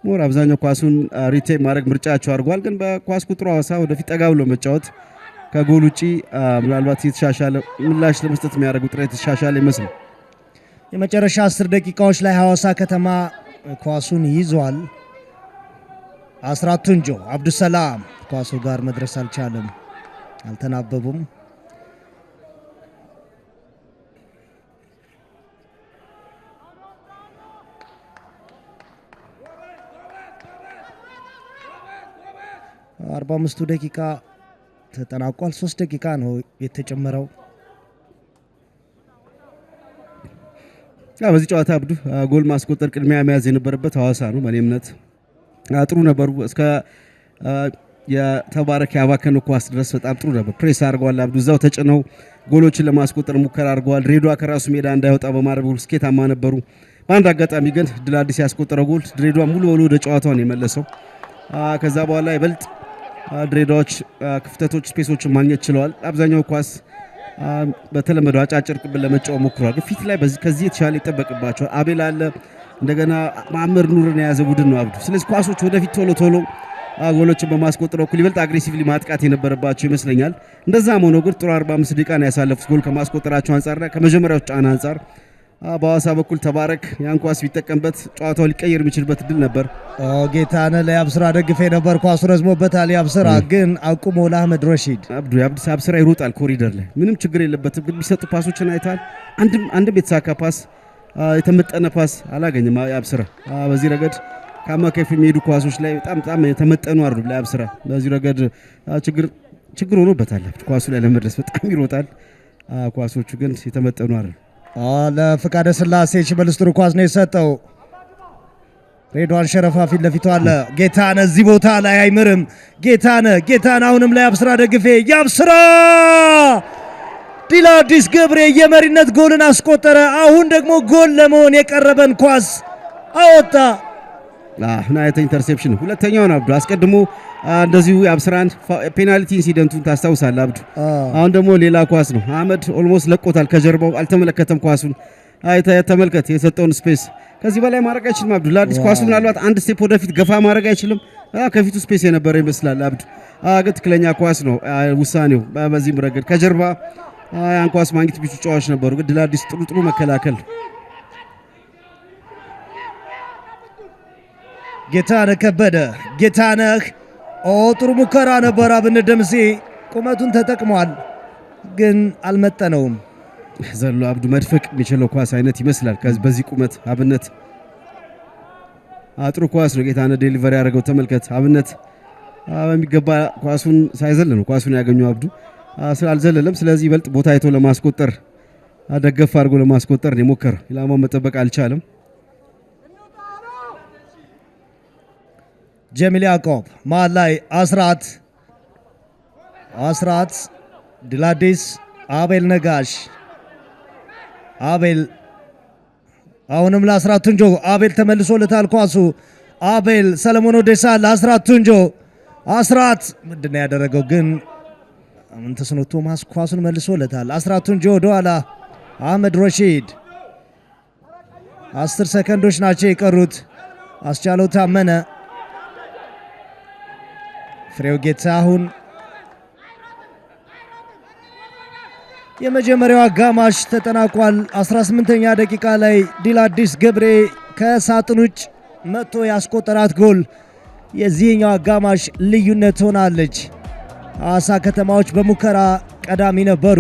ሞር አብዛኛው ኳሱን ሪቴን ማድረግ ምርጫቸው አድርጓል። ግን በኳስ ቁጥሩ ሐዋሳ ወደፊት ጠጋ ብሎ መጫወት ከጎል ውጪ ምናልባት የተሻሻለ ምላሽ ለመስጠት የሚያደርጉ ጥረት የተሻሻለ ይመስላል። የመጨረሻ 10 ደቂቃዎች ላይ ሐዋሳ ከተማ ኳሱን ይዟል። አስራት ቱንጆ አብዱሰላም ኳሱ ጋር መድረስ አልቻለም፣ አልተናበቡም። አርባ አምስቱ ደቂቃ ተጠናቋል። 3 ደቂቃ ነው የተጨመረው። በዚህ ጨዋታ አብዱ ጎል ማስቆጠር ቅድሚያ መያዝ የነበረበት ሐዋሳ ነው። በእኔ እምነት ጥሩ ነበሩ እስከ የተባረክ ያባከነው ኳስ ድረስ በጣም ጥሩ ነበር። ፕሬስ አድርገዋል። አብዱ እዛው ተጭነው ጎሎችን ለማስቆጠር ሙከራ አድርገዋል። ድሬዳዋ ከራሱ ሜዳ እንዳይወጣ በማድረግ ስኬታማ ነበሩ። በአንድ አጋጣሚ ግን ድል አዲስ ያስቆጠረው ጎል ድሬዳዋ ሙሉ በሙሉ ወደ ጨዋታው ነው የመለሰው። ከዛ በኋላ ይበልጥ ድሬዳዎች ክፍተቶች ስፔሶችን ማግኘት ችለዋል። አብዛኛው ኳስ በተለመደው አጫጭር ቅብል ለመጫወት ሞክሯል። ፊት ላይ ከዚህ የተሻለ ይጠበቅባቸዋል። አቤል አለ፣ እንደገና ማዕመር ኑርን የያዘ ቡድን ነው አብዱ። ስለዚህ ኳሶች ወደፊት ቶሎ ጎሎችን በማስቆጠር በኩል ይበልጥ አግሬሲቭሊ ማጥቃት የነበረባቸው ይመስለኛል። እንደዛም ሆኖ ግን ጥሩ 45 ደቂቃ ነው ያሳለፉት ጎል ከማስቆጠራቸው አንጻርና ከመጀመሪያው ጫና አንጻር በሐዋሳ በኩል ተባረክ ያን ኳስ ቢጠቀምበት ጨዋታው ሊቀየር የሚችልበት ድል ነበር። ጌታነህ ለያብስራ ደግፌ ነበር፣ ኳሱ ረዝሞበታል። ያብስራ ግን አቁሞ ለአህመድ ረሺድ አብዱ ያብስራ ይሮጣል ኮሪደር ላይ ምንም ችግር የለበትም። ግን የሚሰጡ ፓሶችን አይታል። አንድም የተሳካ ፓስ የተመጠነ ፓስ አላገኘም ያብስራ። በዚህ ረገድ ከአማካይ የሚሄዱ ኳሶች ላይ በጣም የተመጠኑ አይደሉም ለያብስራ። በዚህ ረገድ ችግር ሆኖበታል። ኳሱ ላይ ለመድረስ በጣም ይሮጣል፣ ኳሶቹ ግን የተመጠኑ አይደሉም። ለፍቃደ ስላሴ ሽመልስ ጥሩ ኳስ ነው የሰጠው። ሬድዋን ሸረፋ ፊት ለፊቱ አለ። ጌታነህ እዚህ ቦታ ላይ አይምርም። ጌታነህ አሁንም ላይ ያብስራ ደግፌ ያብስራ ዲላ አዲስ ገብሬ የመሪነት ጎልን አስቆጠረ። አሁን ደግሞ ጎል ለመሆን የቀረበን ኳስ አወጣ። ናይት ኢንተርሴፕሽን ሁለተኛውን አብዱ አስቀድሞ እንደዚሁ የአብስራን ፔናልቲ ኢንሲደንቱን ታስታውሳለህ አብዱ። አሁን ደግሞ ሌላ ኳስ ነው። አህመድ ኦልሞስት ለቆታል ከጀርባው አልተመለከተም ኳሱን። ተመልከት የሰጠውን ስፔስ ከዚህ በላይ ማድረግ አይችልም አብዱ። ለአዲስ ኳሱ ምናልባት አንድ ስቴፕ ወደፊት ገፋ ማድረግ አይችልም። ከፊቱ ስፔስ የነበረ ይመስላል አብዱ። ግን ትክክለኛ ኳስ ነው ውሳኔው። በዚህም ረገድ ከጀርባ ያን ኳስ ማግኘት ቢቹ ጨዋቾች ነበሩ። ግን ለአዲስ ጥሩ መከላከል። ጌታነህ ከበደ ጥሩ ሙከራ ነበር። አብነት ደምሴ ቁመቱን ተጠቅሟል፣ ግን አልመጠነውም። ዘሎ አብዱ መድፈቅ የሚችለው ኳስ አይነት ይመስላል። በዚህ ቁመት አብነት ጥሩ ኳስ ነው ጌታነህ ዴሊቨሪ ያደረገው። ተመልከት አብነት በሚገባ ኳሱን ሳይዘል ነው ኳሱን ያገኘው አብዱ ስላልዘለለም። ስለዚህ ይበልጥ ቦታ አይቶ ለማስቆጠር ደገፍ አድርጎ ለማስቆጠር ነው የሞከረው። ኢላማውን መጠበቅ አልቻለም።
ጀሚል ያዕቆብ መሃል ላይ አስራት ድላዲስ አቤል ነጋሽ አቤል አሁንም ለአስራት ቱንጆ አቤል ተመልሶለታል ኳሱ አቤል ሰለሞን ኦዴሳ ለአስራት ቱንጆ አስራት ምንድነው ያደረገው ግን ምን ተስኖ ቶማስ ኳሱን መልሶለታል። አስራት ቱንጆ ወደኋላ አህመድ ረሺድ 10 ሰከንዶች ናቸው የቀሩት። አስቻለው ታመነ ፍሬው ጌታሁን የመጀመሪያው አጋማሽ ተጠናቋል። 18ኛ ደቂቃ ላይ ዲላዲስ ገብሬ ከሳጥን ውጭ መጥቶ ያስቆጠራት ጎል የዚህኛው አጋማሽ ልዩነት ሆናለች። ሐዋሳ ከተማዎች በሙከራ ቀዳሚ ነበሩ።